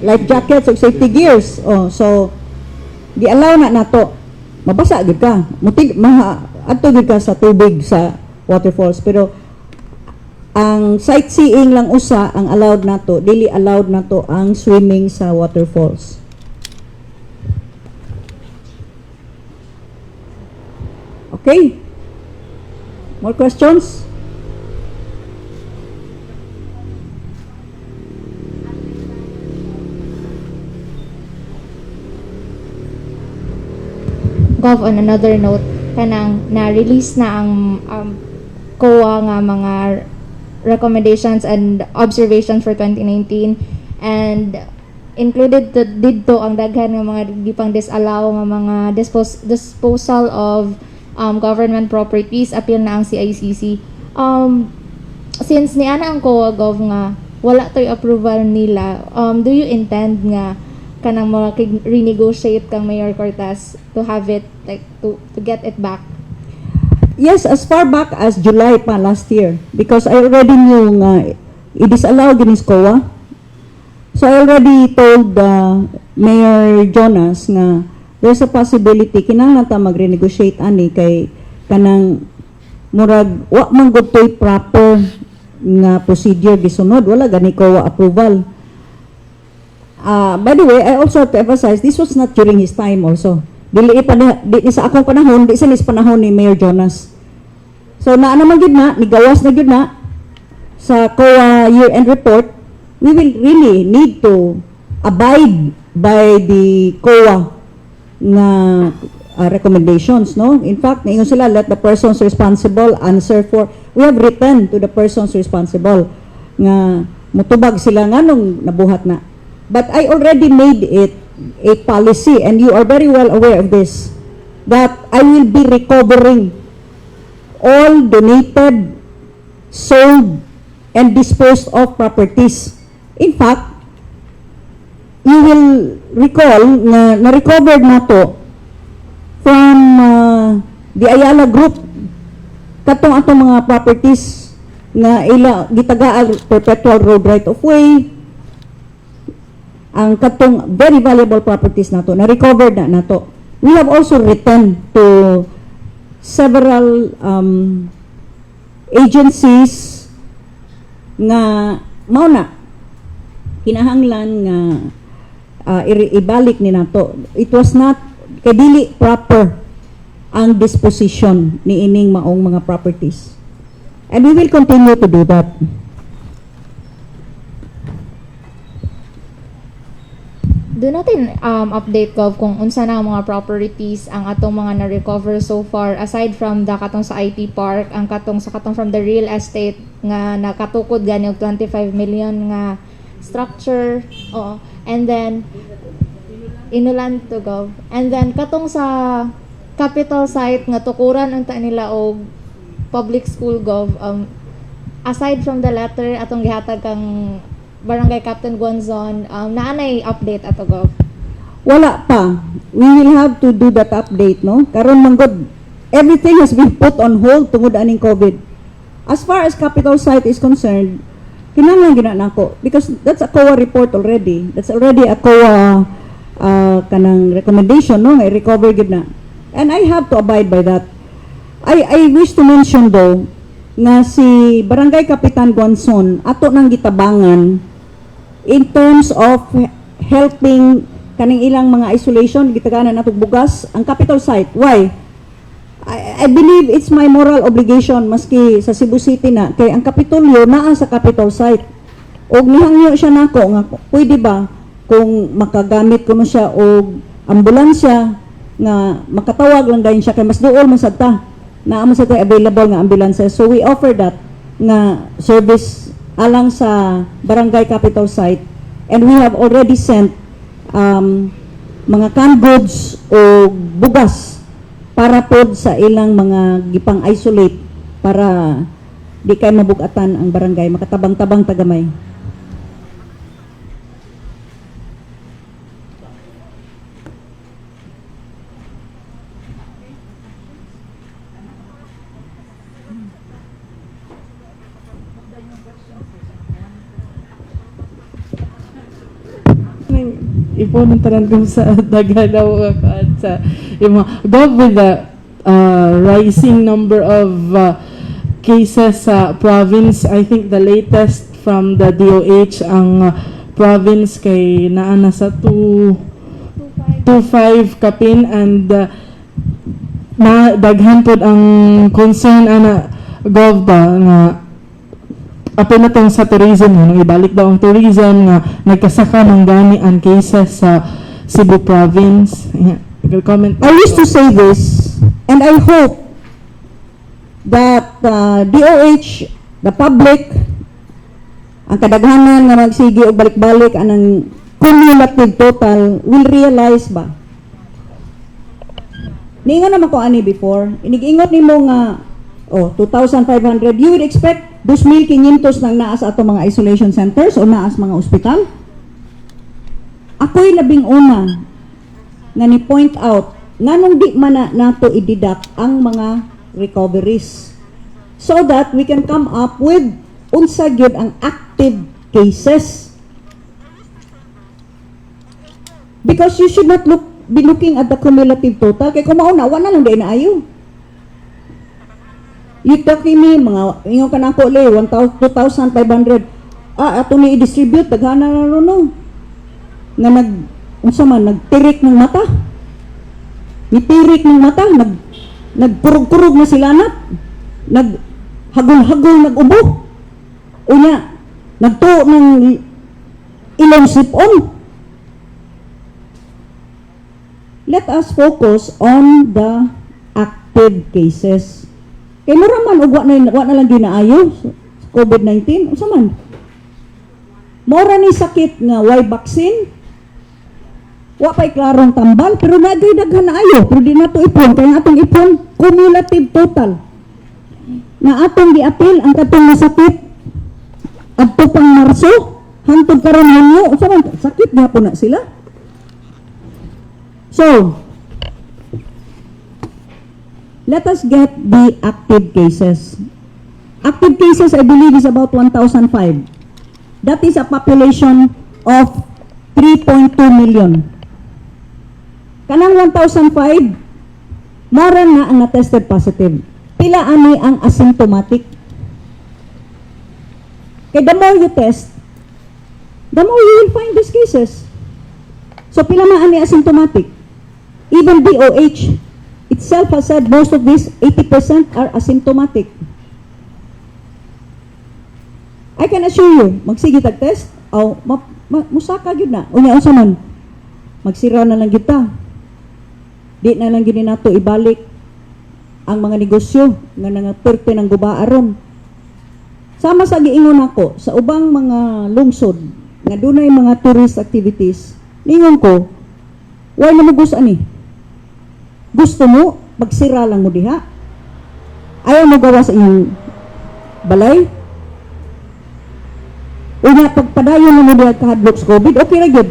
life jackets o safety gears. Oh, so, di-allow na nato. Mabasa yun ka. Ato yun ka sa tubig sa waterfalls. Pero, ang sightseeing lang usa ang allowed nato, dili allowed nato ang swimming sa waterfalls. Okay. More questions? Gov, on another note, kanang na-release na ang COA nga mga recommendations and observations for 2019 and included dito ang daghan nga mga gipang disallow nga mga disposal of government properties, appeal na ang CICC. Since niana ang COA, Gov, nga wala to'y approval nila, do you intend nga kanang renegotiate kang Mayor Cortez to have it, like, to get it back? Yes, as far back as July pa last year, because I already knew nga i-disallow ginis COA. So I already told Mayor Jonas nga there's a possibility kinahanglan ta mag-renegotiate ani kay kanang murag wa man gud toy proper nga procedure gisunod, wala gani COA approval. By the way, I also have to emphasize, this was not during his time also. Dili sa akong panahon, di sa panahon ni Mayor Jonas. So naa naman gid na, nigawas na gid na sa COA year-end report. We will really need to abide by the COA na recommendations, no? In fact, naingon sila, let the persons responsible answer for. We have written to the persons responsible nga mutubag sila nga nung nabuhat na. But I already made it a policy, and you are very well aware of this, that I will be recovering all donated, sold, and disposed of properties. In fact, you will recall na na-recovered na to from the Ayala Group, katong atong mga properties nga ila gitagaan perpetual road right of way, ang katong very valuable properties nato na recovered na nato. We have also written to several agencies nga mao na kinahanglan nga ibalik ni nato. It was not kay dili proper ang disposition ni ining maong mga properties. And we will continue to do that. Do natin update Gov kung unsa na ang mga properties ang atong mga na-recover so far aside from the katong sa IT Park, ang katong from the real estate nga nakatukod gani og 25 million nga structure. Oo. And then inulan to Gov. And then katong sa capital site nga tukuran unta nila og public school Gov, aside from the letter atong gihatag kang Barangay Captain Guanzon, naanay update ato Gov? Wala pa. We will have to do that update, no? Karon manggod, everything has been put on hold tungod aning COVID. As far as capital site is concerned, kinahanglan gina nako because that's a COA report already. That's already a COA kanang recommendation, no? May recover gid na. And I have to abide by that. I wish to mention though nga si Barangay Kapitan Guanzon ato nang gitabangan in terms of helping kaning ilang mga isolation gitaganan natog bugas ang capital site. Why? I believe it's my moral obligation maski sa Cebu City na kay ang Kapitolyo naa sa capital site. Og nihangyo siya nako nga pwede ba kung makagamit ko siya og ambulansya nga makatawag lang dayon siya kay mas duol man sad ta na amo sa available nga ambulansya. So we offer that nga service alang sa barangay capital site, and we have already sent mga canned goods o bugas para pod sa ilang mga gipang isolate para di kay mabugatan ang barangay, makatabang-tabang tagamay. Ipon tanan ko sa dagadaw sa Gov, with the rising number of cases sa province. I think the latest from the DOH ang province kay naa na sa 2.5 kapin, and na daghan pod ang concern ana Gov ba nga apil na tong sa tourism, nung ibalik daw ang tourism nga nagkasaka ng gani ang cases sa Cebu province. Comment. I wish to say this, and I hope that DOH, the public, ang kadaghanan nga magsigi og balik-balik anang cumulative total will realize ba. Niingon naman ko ani before, inig-ingot nimo nga 2,500, you would expect 2,500 nang naas ato mga isolation centers o naas mga ospital. Ako'y labing una nga ni point out nganong di man na nato i-deduct ang mga recoveries so that we can come up with unsa gyud ang active cases, because you should not be looking at the cumulative total kay kung mauna wala lang day na ayo. Ita kimi mga ingon ka nako le 2,500. Ato ni i-distribute daghana na ron no. Nga unsa man nagtirik ng mata. Nitirik ng mata, nagkurog-kurog na sila na. Naghagol-hagol nag-ubo. Unya, nagtuo ng ilong sip-on. Let us focus on the active cases. Kay mura man ug wa na lang ginaayo COVID-19 unsa man? Mora ni sakit nga why vaccine? Wa pa'y klarong tambal pero nagay daghan na ayo pero di nato ipon kay ang atong ipon cumulative total. Na atong giapil ang katong sakit adto pang Marso hangtod karon Hunyo unsa man sakit gyapon na sila. So, let us get the active cases. Active cases, I believe, is about 1,005. That is a population of 3.2 million. Kanang 1,005, mora na ang na-tested positive. Pila ani ang asymptomatic. Kaya the more you test, the more you will find these cases. So, pila na ani asymptomatic. Even DOH itself has said most of these, 80% are asymptomatic. I can assure you, magsige tag-test, musaka yun na. Unya, unsa man, magsira na lang kita. Di na lang gini nato ibalik ang mga negosyo nga nangaperte ng gubaaron. Sama sa giingon ako, sa ubang mga lungsod, nga dunay mga tourist activities, ningon ko, why na mo ani? Gusto mo, magsira lang mo diha? Ayaw mo gawa sa inyong balay? Unya, pagpadayon mo diha kahadlok sa COVID, okay ra gyud.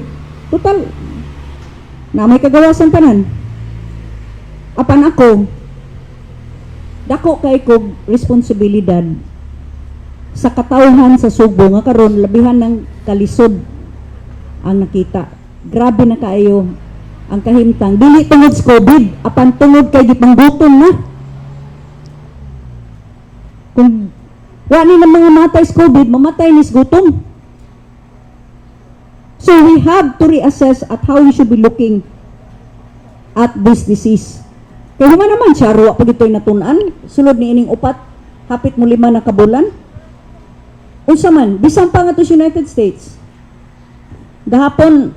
Total, na may kagawasan tanan. Apan ako, dako kay kog responsibilidad sa katawhan sa Subo nga karon labihan ng kalisod ang nakita. Grabe na kaayo ang kahimtang. Dili tungod sa COVID, apan tungod kay gipanggutom na. Kung wani ng mga matay sa COVID, mamatay ni sa gutom. So we have to reassess at how we should be looking at this disease. Kaya human naman siya, ruwa pag ito'y natunan, sulod ni ining upat, hapit mo 5 na kabulan. Unsa man, bisan pa nga to sa United States. Gahapon,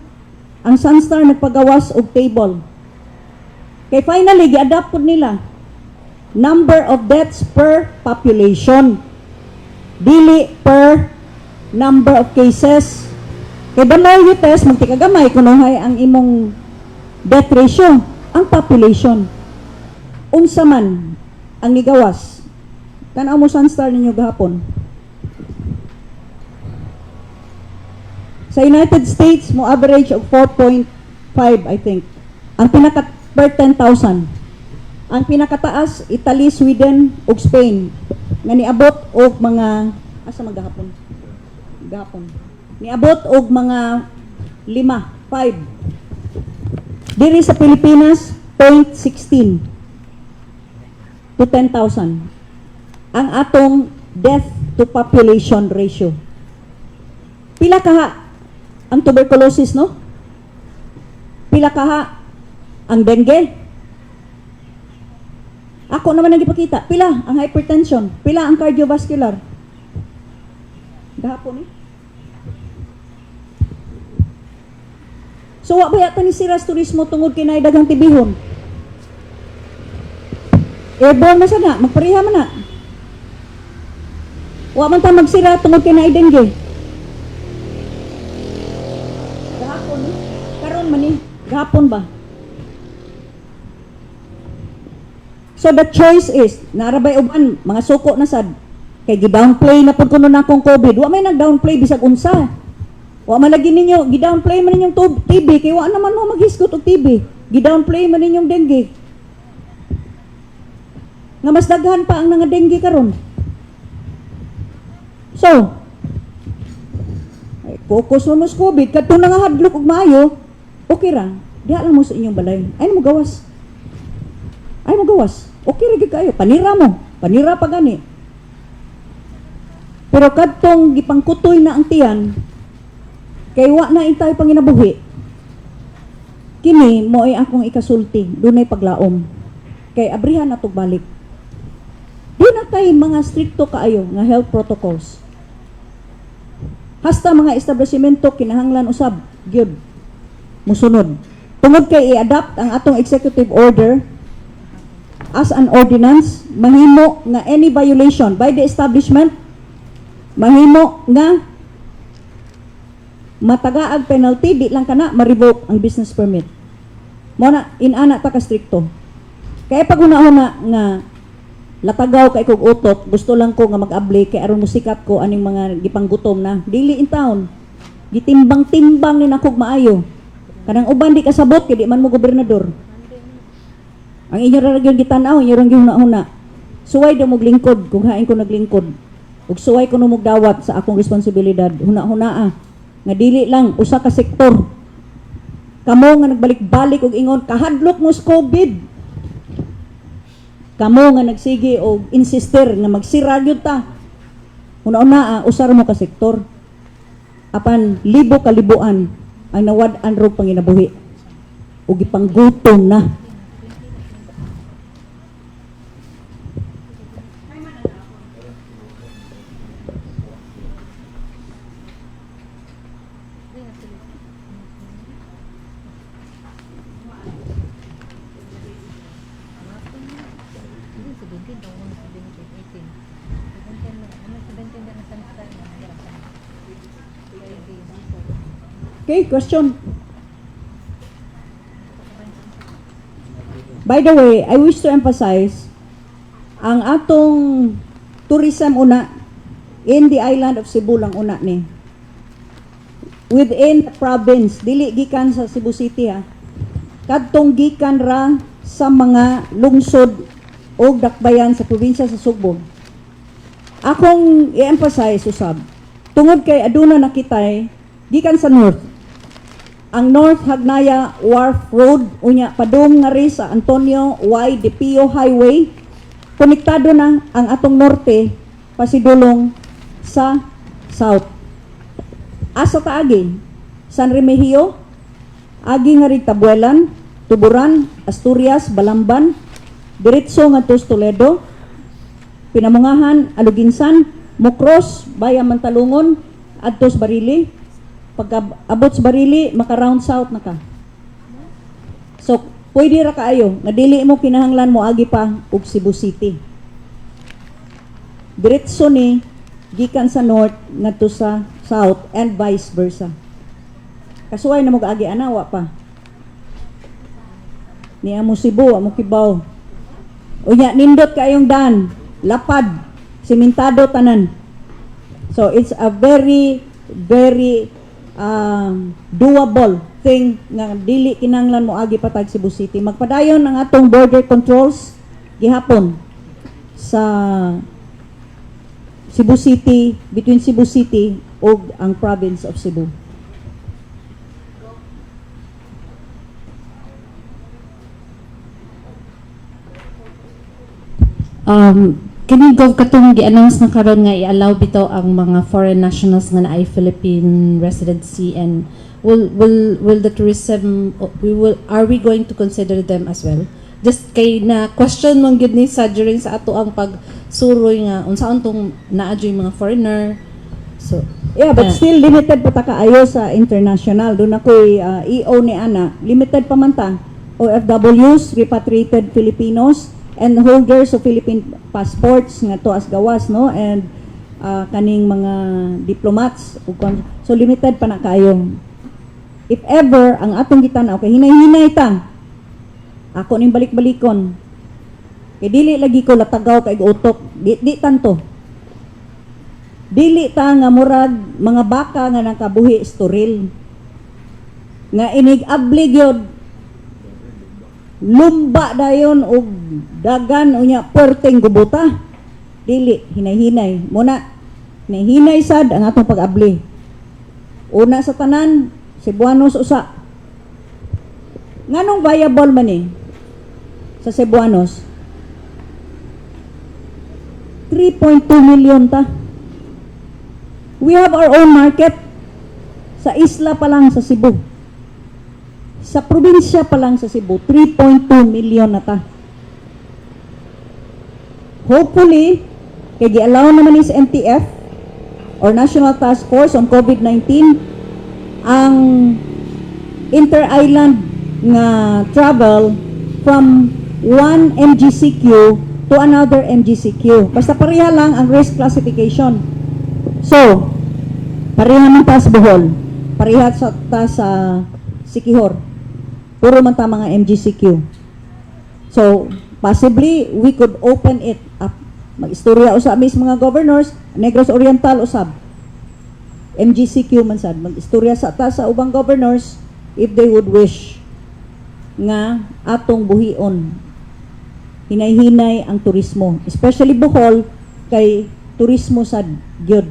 ang Sunstar nagpagawas og table. Kay finally, gi-adapt po nila. Number of deaths per population. Dili per number of cases. Kay the more you test, magtikagamay kung ang imong death ratio, ang population. Unsa man ang gigawas. Tanaw mo Sunstar ninyo gahapon. Sa United States, mo average of 4.5, I think. Ang pinaka per 10,000. Ang pinakataas, Italy, Sweden, ug Spain. Nga niabot og mga, asa maghapon? Gahapon. Niabot og mga 5. Diri sa Pilipinas, 0.16 to 10,000. Ang atong death to population ratio. Pila kaha ang tuberculosis, no? Pila kaha ang dengue? Ako naman ang ipakita. Pila ang hypertension? Pila ang cardiovascular? Gahapon eh. So, wa ba yata ni Siras Turismo tungod kinay daghang tibihon? Airborne na sana, magpareha man na. Wa man ta magsira tungod kinay dengue. Gahapon eh. Karon man eh. Gahapon ba? So the choice is, narabay uban, mga suko na sad. Kay gi-downplay na pud kuno na akong COVID. Wa may nag-downplay bisag unsa. Wa man lagi ninyo, gi-downplay man ninyong TB kay wa naman mo maghisgot og TB. Gi-downplay man ninyong dengue. Nga mas daghan pa ang nga dengue karon. So, focus mo sa COVID, kadto na nga hadlok og maayo, okay ra. Diha lang mo sa inyong balay. Ay mo gawas. Okay ra gyud kayo, panira mo. Panira pa gani. Pero kadtong gipangkutoy na ang tiyan, kay wa na intay panginabuhi. Kini mo ay akong ikasulti, dunay paglaom. Kay abrihan na to balik. Di na kay mga stricto kaayo nga health protocols. Hasta mga establishmento kinahanglan usab gyud musunod. Tungod kay i-adapt ang atong executive order as an ordinance, mahimo nga any violation by the establishment, mahimo nga matagaag penalty, di lang kana ma-revoke ang business permit. Muna inana ta ka stricto. Kaya pag una-una nga latagaw kay kog utot, gusto lang ko nga mag-abli kay aron musikat ko aning mga gipanggutom na dili in town. Gitimbang-timbang ni nakog maayo. Kanang uban di kasabot kay di man mo gobernador. Ang inyo ra gyud gitan-aw, inyo ra gyud una-una. Suway daw mog lingkod kung hain ko naglingkod. Ug suway ko no dawat sa akong responsibilidad. Huna-hunaa nga dili lang usa ka sektor. Kamo nga nagbalik-balik og ingon kahadlok mo sa COVID. Kamo nga nagsige og insister nga magsira gyud ta. Una-una usar mo ka sektor. Apan libo kalibuan ang nawad-an ro panginabuhi. Ug gipanggutom na. Okay, question. By the way, I wish to emphasize ang atong tourism una in the island of Cebu lang una ni. Within the province, dili gikan sa Cebu City ha. Kadtong gikan ra sa mga lungsod o dakbayan sa probinsya sa Sugbo. Akong i-emphasize usab, tungod kay aduna nakitay gikan sa north. Ang North Hagnaya Wharf Road unya padung nga ri sa Antonio Y. De Pio Highway, konektado na ang atong norte pasidulong sa south. Asa taagi San Remigio, agi nga ri Tabuelan, Tuburan, Asturias, Balamban, diretso ngadto sa Toledo, Pinamungahan, Aluginsan, Mocros, Bayan Mantalungon, adto sa Barili. Pagka abot sa Barili, maka-round south na ka. So, pwede ra kaayo, nga dili mo kinahanglan mo agi pa ug Cebu City. Diretso ni gikan sa north ngadto sa south and vice versa. Kasuway na mo agi anawa pa. Ni amo Cebu, amo Kibaw. Unya nindot kaayong dan, lapad, simentado tanan. So, it's a very doable thing nga dili kinanglan mo agi patag Cebu City. Magpadayon ang atong border controls gihapon sa Cebu City, between Cebu City ug ang province of Cebu. Kini gov katong gi-announce na karon nga i-allow bitaw ang mga foreign nationals nga naay Philippine residency, and will the tourism are we going to consider them as well? Just kay na question mong gid ni sa during sa ato ang pagsuroy nga unsaon tong naadyoy mga foreigner. So Yeah, but still limited pa ta kaayo sa international. Doon ako'y EO ni Ana, limited pa man ta. OFWs, repatriated Filipinos, and holders of Philippine passports nga to as gawas, no, and kaning mga diplomats. So limited pa na kayo. If ever ang atong gitanaw kay hinay-hinay ta, ako ning balik-balikon, kay dili lagi ko latagaw kay utok, di tanto. Dili ta nga murag mga baka nga nakabuhi storil nga inig-abli gyud lumba dayon og dagan unya perteng gubuta. Dili hinay-hinay muna, hinay sad ang atong pag-abli. Una sa tanan, Cebuanos usa. Nganong viable man sa Cebuanos? 3.2 million ta. We have our own market. Sa isla pa lang sa Cebu. Sa probinsya pa lang sa Cebu, 3.2 million na ta. Hopefully, kay gi-allow naman ni sa NTF or National Task Force on COVID-19 ang inter-island nga travel from one MGCQ to another MGCQ. Basta pareha lang ang risk classification. So, pareha man ta sa Bohol, pareha ta sa Siquijor. Puro man ta mga MGCQ. So, possibly, we could open it up. Mag-istorya usab mis mga governors, Negros Oriental usab. MGCQ man sad. Mag-istorya sa ta sa ubang governors if they would wish nga atong buhion. Hinay-hinay ang turismo. Especially Bohol, kay turismo sad gyud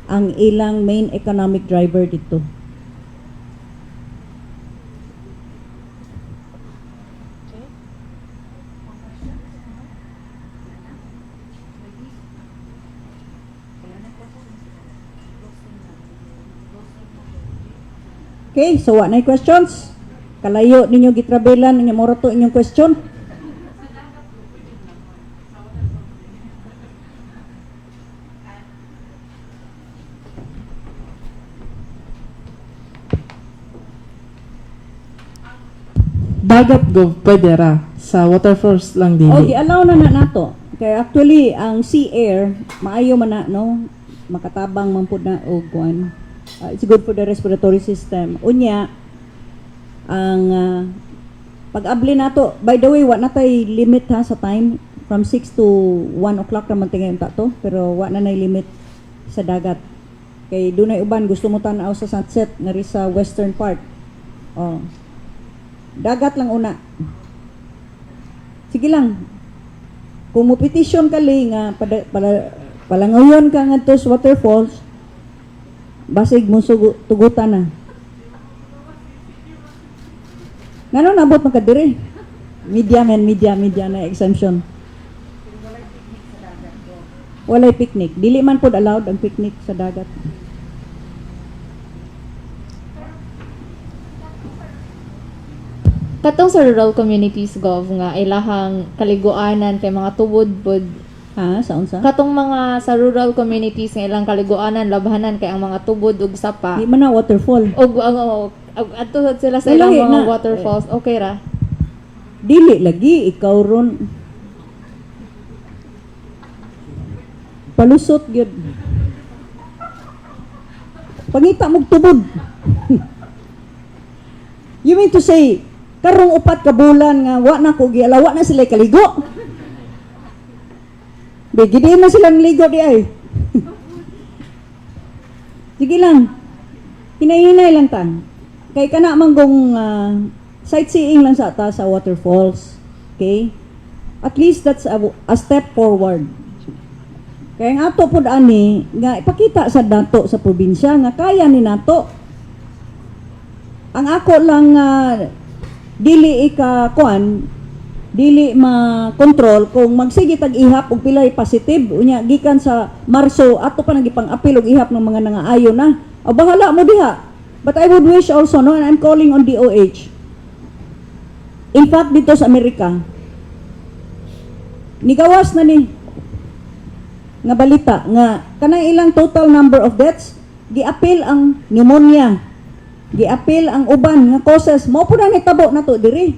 ang ilang main economic driver dito. Okay, so what na questions? Kalayo ninyo gitrabelan ninyo moro to inyong question. Dagat gov pwede ra sa waterfalls lang din. O, gi-allow na nato. Kaya actually, ang sea air, maayo man na, no? Makatabang man po na, o kuan. It's good for the respiratory system. Unya, ang pag-abli nato, by the way, wa na tay limit ha sa time. From 6 to 1 o'clock naman tingin to, pero wa na nay limit sa dagat. Kay dunay uban, gusto mo tanaw sa sunset, nari sa western part. Oh. Dagat lang una. Sige lang. Kung mo petition ka li nga palangayon ka nga to sa waterfalls, basig mo tugutan na. Ngano nabot man ka diri? Media na exemption. Walay picnic. Dili man pod allowed ang picnic sa dagat. Katong sa rural communities, Gov, nga ilahang kaliguanan kay mga tubod pod. Ha? Sa unsa? Katong mga sa rural communities nga ilang kaliguanan, labhanan kay ang mga tubod ug sapa. Di man na waterfall. Og adto sila sa Wala, ilang mga na. waterfalls. Okay ra. Dili lagi ikaw ron. Palusot gyud. Pangita mog tubod. You mean to say karong upat ka bulan nga wa na ko giala, wa na sila kaligo. Bigidi na silang ligo di ay. Sige lang. Hinay-hinay lang ta. Kay kana manggong sightseeing lang sa ta sa waterfalls. Okay? At least that's a step forward. Kaya nga ato pod ani nga ipakita sa dato sa probinsya nga kaya ni nato. Ang ako lang dili ma-control kung magsige tag ihap og pilay positive unya gikan sa Marso ato pa nagipang-apil og ihap ng mga nangaayo na. O bahala mo diha. But I would wish also, no, and I'm calling on DOH. In fact, dito sa Amerika, nigawas na ni nga balita nga kanang ilang total number of deaths, giapil ang pneumonia, giapil ang uban nga causes, mao po na nitabo na to diri.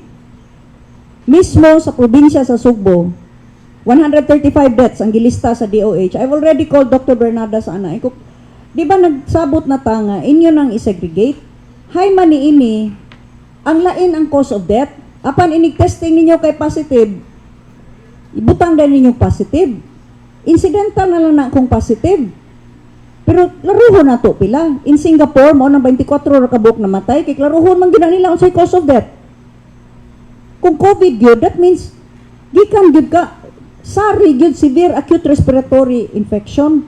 Mismo sa probinsya sa Sugbo, 135 deaths ang gilista sa DOH. I've already called Dr. Bernarda sa ana. Di ba nagsabot na ta nga inyo nang isegregate? Hay man ini ang lain ang cause of death. Apan inig-testing ninyo kay positive, ibutang din ninyo positive. Incidental na lang na kung positive. Pero laruhon na to pila. In Singapore, mo nang 24 ra ka buok namatay, kay laruhon man gina nila unsay cause of death. Kung COVID yun, that means gikan gyud ka sari gyud severe acute respiratory infection.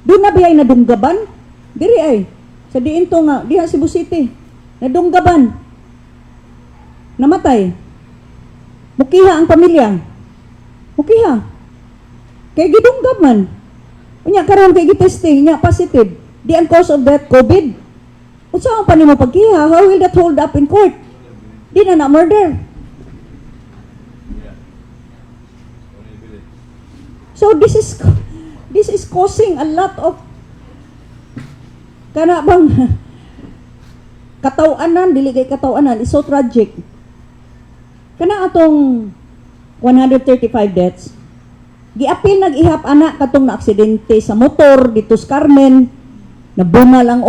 Doon na biyay nadunggaban? Diri ay. Sa diinto nga, diha Cebu City. Nadunggaban. Namatay. Mukiha ang pamilya. Mukiha. Kay gidunggab man. Unya karon kay gitesting nya positive. Di ang cause of death COVID. Unsa ang pa nimo pagkiha? How will that hold up in court? Di na murder. So this is causing a lot of kana bang katawanan, dili kay katawanan, is so tragic. Kana atong 135 deaths, giapil nag-ihap anak katong na aksidente sa motor dito sa Carmen, nabunal ang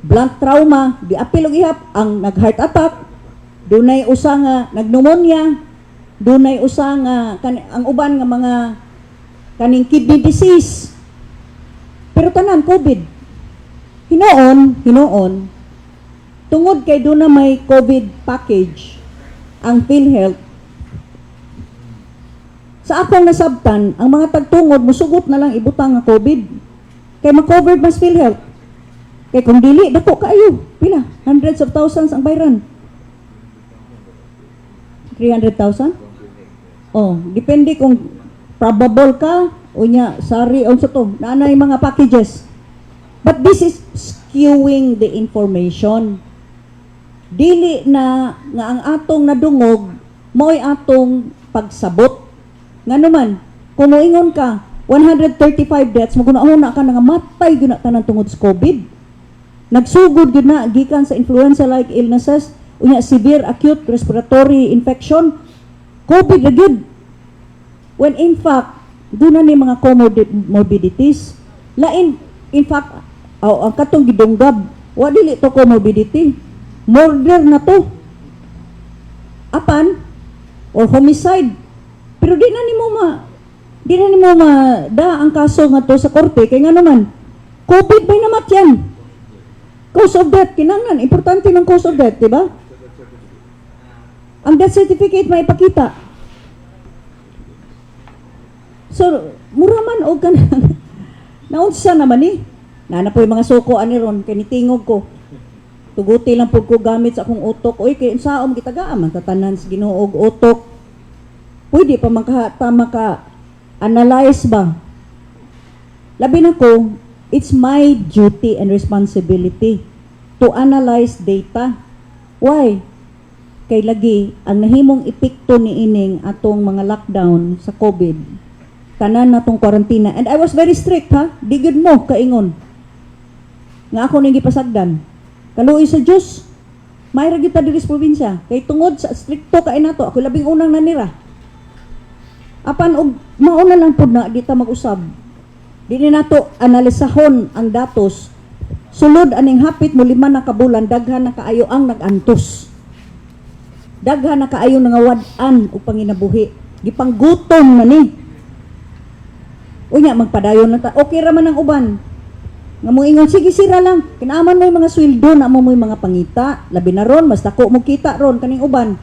blunt trauma, giapil og ihap ang nag-heart attack, dunay usa nga nagpneumonia, dunay usa nga ang uban nga mga kaning kidney disease. Pero tanan COVID. Hinoon, tungod kay doon na may COVID package ang PhilHealth. Sa akong nasabtan, ang mga tagtungod musugot na lang ibutang nga COVID. Kay ma-covered mas PhilHealth. Kay kung dili dako kaayo, pila? Hundreds of thousands ang bayran. 300,000? Oh, depende kung probable ka o nya sorry unsa to. Naanay mga packages. But this is skewing the information. Dili na nga ang atong nadungog mo'y atong pagsabot. Nga naman, kung moingon ka, 135 deaths, magunahon ka nga matay gyud na tanan tungod sa COVID. Nagsugod gyud na gikan sa influenza-like illnesses, unya severe acute respiratory infection, COVID na gyud. When in fact, doon na ni mga comorbidities. Lain, in fact, ang katong gidunggab, wa dili to comorbidity. Murder na to. Apan, or homicide. Pero di na nimo da ang kaso nga to sa korte kay nga naman COVID may namat yan. Cause of death kinahanglan importante ng cause of death, di ba? Ang death certificate may ipakita. So mura man og kanang naunsa naman ni. Nana po yung mga suko ani ron kay nitingog ko. Tuguti lang pud ko gamit sa akong utok. Oy kay unsaon gitagaan man tatanan sa Ginoo og utok. Pwede pa maka-analyze ba? Labi na ko, it's my duty and responsibility to analyze data. Why? Kay lagi, ang nahimong epekto ni ining atong mga lockdown sa COVID, tanan natong quarantine. And I was very strict ha, digid mo, kaingon. Nga ako nang gipasagdan. Kaluoy sa Diyos, may ragita diri sa probinsya. Kay tungod sa stricto kay nato, ako labing unang nanira. Apan og mauna lang pud na dita mag-usab. Dili nato analisahon ang datos. Sulod aning hapit mo 5 na kabulan daghan na kaayo ang nag-antos. Daghan na kaayo nga wad-an og panginabuhi. Gipanggutom na ni. Unya magpadayon na ta. Okay ra man ang uban. Nga mo ingon sige sira lang. Kinaaman mo yung mga sweldo na mo yung mga pangita. Labi na ron mas dako mo kita ron kaning uban.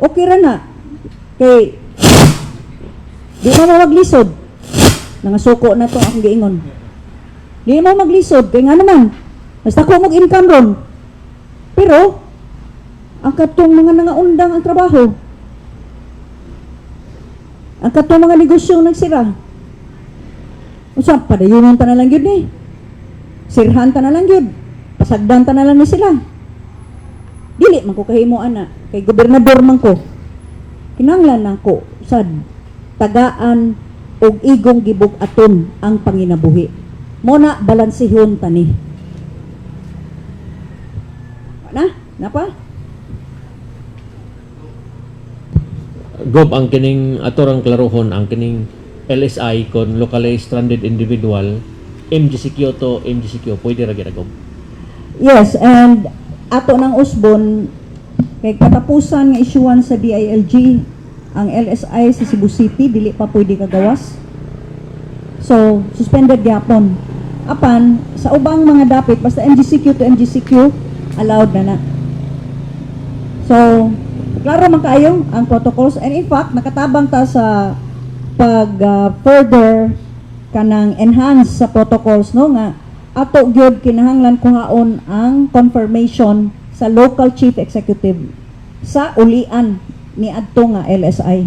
Okay ra na. Kay di mo maglisod. Nangasuko na to akong giingon. Di mo maglisod kay nga naman. Basta ko mag income ron. Pero ang katong mga nangaundang ang trabaho. Ang katong mga negosyo nagsira. Unsa padayunon ta na lang gyud ni. Sirhan ta na lang gyud. Pasagdan ta na lang ni sila. Dili man ko kahimo ana kay gobernador man ko. Kinahanglan nako sad tagaan og igong gibug-aton ang panginabuhi. Mo na balansihon tani. Napa? Gob ang kining atorang klarohon ang kining LSI kon locally stranded individual MGCQ to MGCQ pwede ra gyud Gob. Yes, and ato ng usbon kay katapusan nga isyuan sa DILG ang LSI sa Cebu City dili pa pwede kagawas. So, suspended gyapon. Apan sa ubang mga dapit basta MGCQ to MGCQ allowed na. So, klaro man kaayo ang protocols and in fact nakatabang ta sa pag further kanang enhance sa protocols no nga ato gyud kinahanglan kuhaon ang confirmation sa local chief executive sa ulian ni adto nga LSI.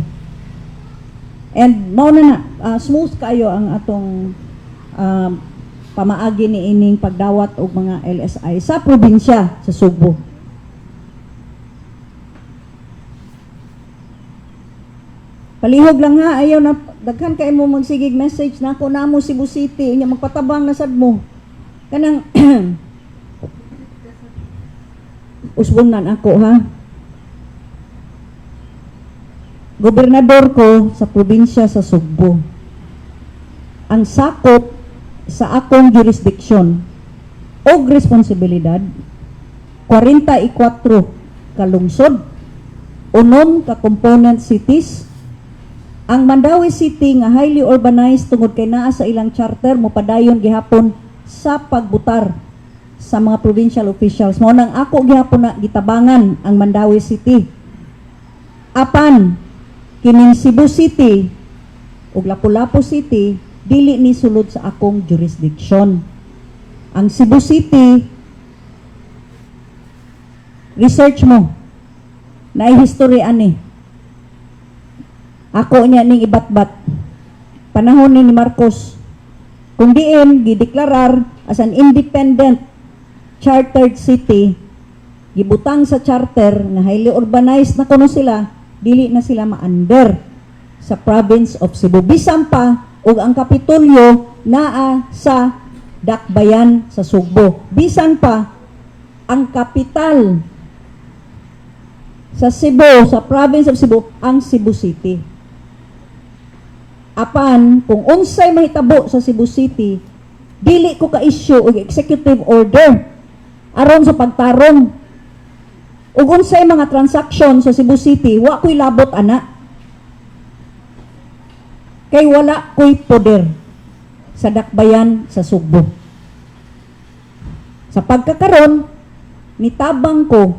And mao na smooth kayo ang atong pamaagi ni ining pagdawat og mga LSI sa probinsya sa Subo. Palihog lang ha, ayaw na, daghan kayo mo magsigig message na ako na mo Cebu City, inya magpatabang na sad mo. Kanang, usbunan ako ha. Gobernador ko sa probinsya sa Subo. Ang sakop sa akong jurisdiksyon o responsibilidad, 44 ka lungsod, 9 ka component cities. Ang Mandawi City nga highly urbanized tungod kay naa sa ilang charter mopadayon gihapon sa pagbutar sa mga provincial officials. Mao nang ako gihapon na gitabangan ang Mandawi City. Apan kining Cebu City ug Lapu-Lapu City dili ni sulod sa akong jurisdiction. Ang Cebu City, research mo na history ani. Ako niya ning ibatbat. Panahon ni Marcos, kung diin gideklarar as an independent chartered city, gibutang sa charter nga highly urbanized na kuno sila, dili na sila ma-under sa province of Cebu. Bisan pa ug ang Kapitolyo naa sa Dakbayan sa Sugbo. Bisan pa ang kapital sa Cebu, sa province of Cebu, ang Cebu City. Apan, kung unsay mahitabo sa Cebu City, dili ko ka-issue og executive order aron sa pagtarong. Ug unsay mga transaction sa Cebu City, wa ko'y labot ana. Kay wala ko'y poder sa Dakbayan sa Sugbo. Sa pagkakaron, nitabang ko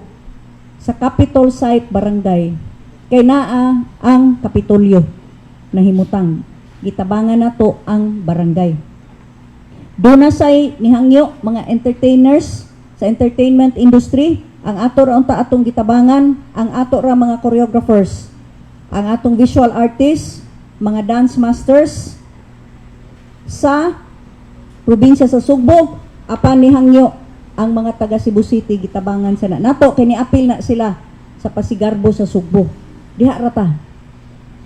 sa Capitol Site Barangay kay naa ang Kapitolyo na himutang. Gitabangan na to ang barangay. Doon na say nihangyo mga entertainers sa entertainment industry, ang ato ra unta atong gitabangan, ang ato ra mga choreographers, ang atong visual artists, mga dance masters sa probinsya sa Sugbo, apan nihangyo ang mga taga Cebu City gitabangan sa nato kay niapil na sila sa Pasigarbo sa Sugbo. Diha ra ta.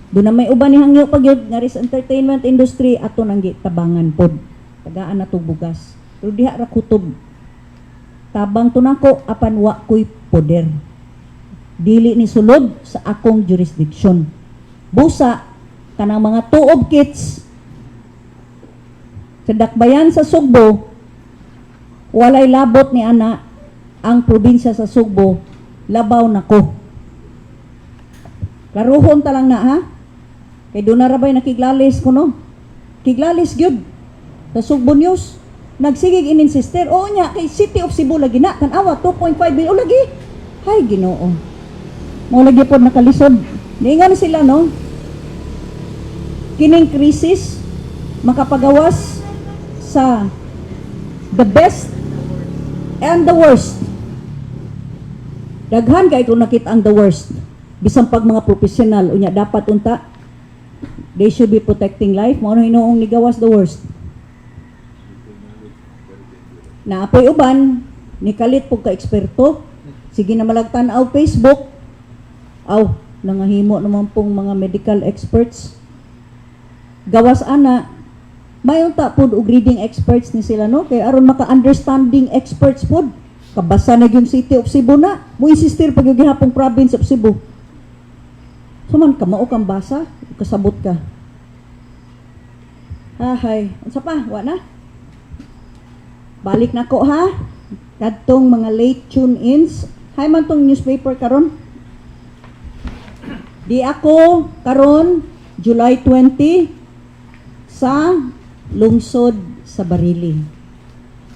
Doon na may uban ni hangyo pag yun, nga rin sa entertainment industry, ato nang tabangan pod. Tagaan na to bugas. Pero diha ra kutob. Tabang to nako, apan wa ko'y poder. Dili ni sulod sa akong jurisdiction. Busa, kanang mga tuob kits, sa Dakbayan sa Sugbo, walay labot ni ana, ang probinsya sa Sugbo, labaw nako. Karuhon ta lang na ha? Kay doon na rabay nakiglalis ko no? Kiglalis gyud sa Sugbo News. Nagsigig ininsister. Oo nya, kay City of Cebu lagi na. Tanawa, 2.5 billion. O lagi. Hay, Ginoo. Mo lagi po nakalisod. Niingan sila no? Kining krisis, makapagawas sa the best and the worst. Daghan kay kung nakita ang the worst. Bisan pag mga professional, unya dapat unta, they should be protecting life. Mao hinoong nigawas the worst. Naapoy uban, nikalit pug ka eksperto. Sige na malagtan-aw Facebook. Aw, nangahimo naman pong mga medical experts. Gawas ana, mayon ta pud og reading experts ni sila no, kay aron maka-understanding experts pud. Kabasa na yung City of Cebu na. Mo insistir pag yung gihapong province of Cebu. Suman ka mao kang basa, kasabot ka. Hay, unsa pa? Wa na. Balik na ko ha. Kadtong mga late tune-ins. Hay man tong newspaper karon. Di ako karon July 20 sa lungsod sa Barili.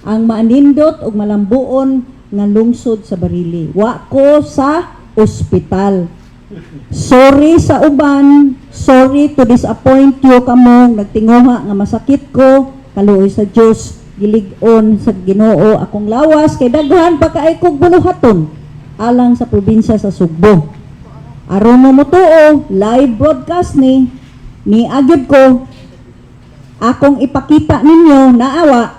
Ang maanindot ug malambuon nga lungsod sa Barili. Wa ko sa ospital. Sorry sa uban, sorry to disappoint you kamong nagtinguha nga masakit ko, kaluoy sa Dios, gilig-on sa Ginoo akong lawas kay daghan pa kaay kog buluhaton alang sa probinsya sa Sugbo. Aron mo tuo, live broadcast ni Ni agad ko akong ipakita ninyo naawa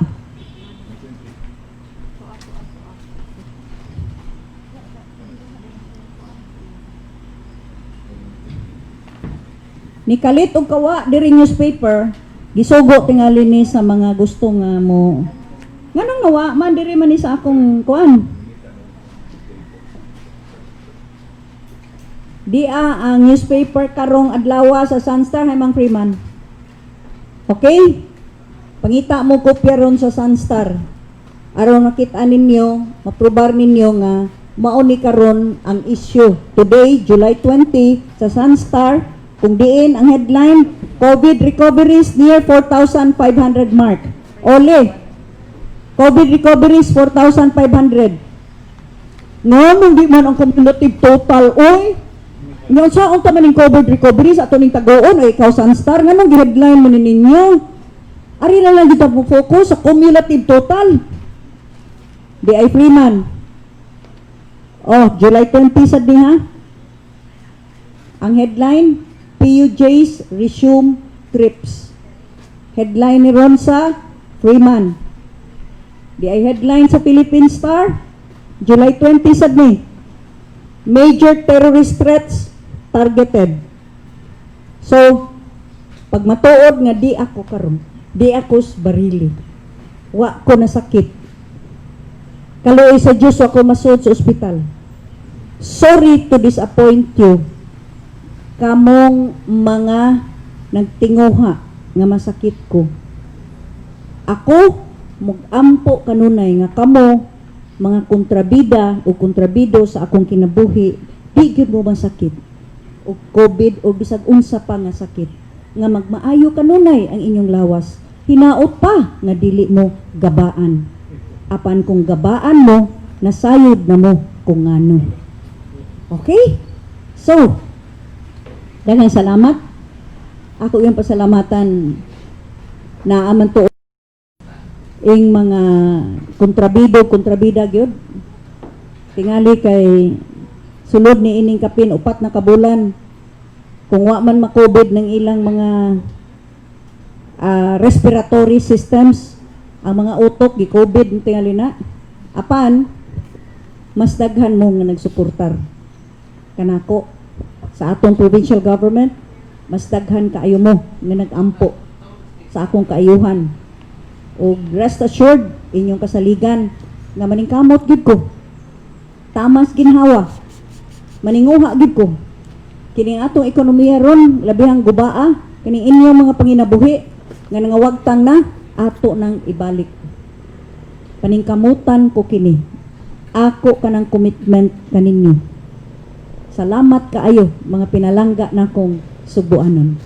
ni kalit og kawa diri newspaper gisugo tingali ni sa mga gusto nga mo nganong nawa man diri man ni sa akong kuan ang newspaper karong adlaw sa Sunstar Himang Freeman. Okay? Pangita mo kopya ron sa Sunstar. Aron makita ninyo, maprobar ninyo nga mao ni karon ang issue. Today, July 20 sa Sunstar, kung diin ang headline, COVID recoveries near 4,500 mark. Ole, COVID recoveries 4,500. Nga di man ang cumulative total, oy. Ngayon sa unta man ning COVID recoveries ato ning tagoon o ikaw Sunstar nganong gi-headline mo ninyo? Ari na lang kita focus sa cumulative total. Di.I. Freeman. Oh, July 20 sad ni ha. Ang headline, PUJs resume trips. Headline ni Ronsa Freeman. Di.I. headline sa Philippine Star, July 20 sad ni. Major terrorist threats targeted. So, pag matuod nga di ako karon, di ako barili. Wa ko nasakit. Kaluoy sa Diyos ako masud sa ospital. Sorry to disappoint you. Kamong mga nagtinguha nga masakit ko. Ako mugampo kanunay nga kamo mga kontrabida o kontrabido sa akong kinabuhi, di gyud mo masakit o COVID o bisag unsa pa nga sakit nga magmaayo kanunay ang inyong lawas. Hinaot pa nga dili mo gabaan. Apan kung gabaan mo, nasayod na mo kung ano. Okay? So, daghang salamat. Ako yung pasalamatan na aman to ing mga kontrabida gyud. Tingali kay sulod ni ining kapin 4 na kabulan kung wa man ma-COVID ng ilang mga respiratory systems ang mga utok gi COVID tingali na apan mas daghan mo nga nagsuportar kanako sa atong provincial government, mas daghan kaayo mo nga nagampo sa akong kaayuhan. O rest assured inyong kasaligan nga maningkamot gid ko, tamas ginhawa, maninguha gid ko kining atong ekonomiya ron labihang gubaa, kining inyong mga panginabuhi nga nangawagtang na ato nang ibalik. Paningkamutan ko kini, ako kanang commitment kaninyo. Salamat kaayo mga pinalangga na kong subuanon.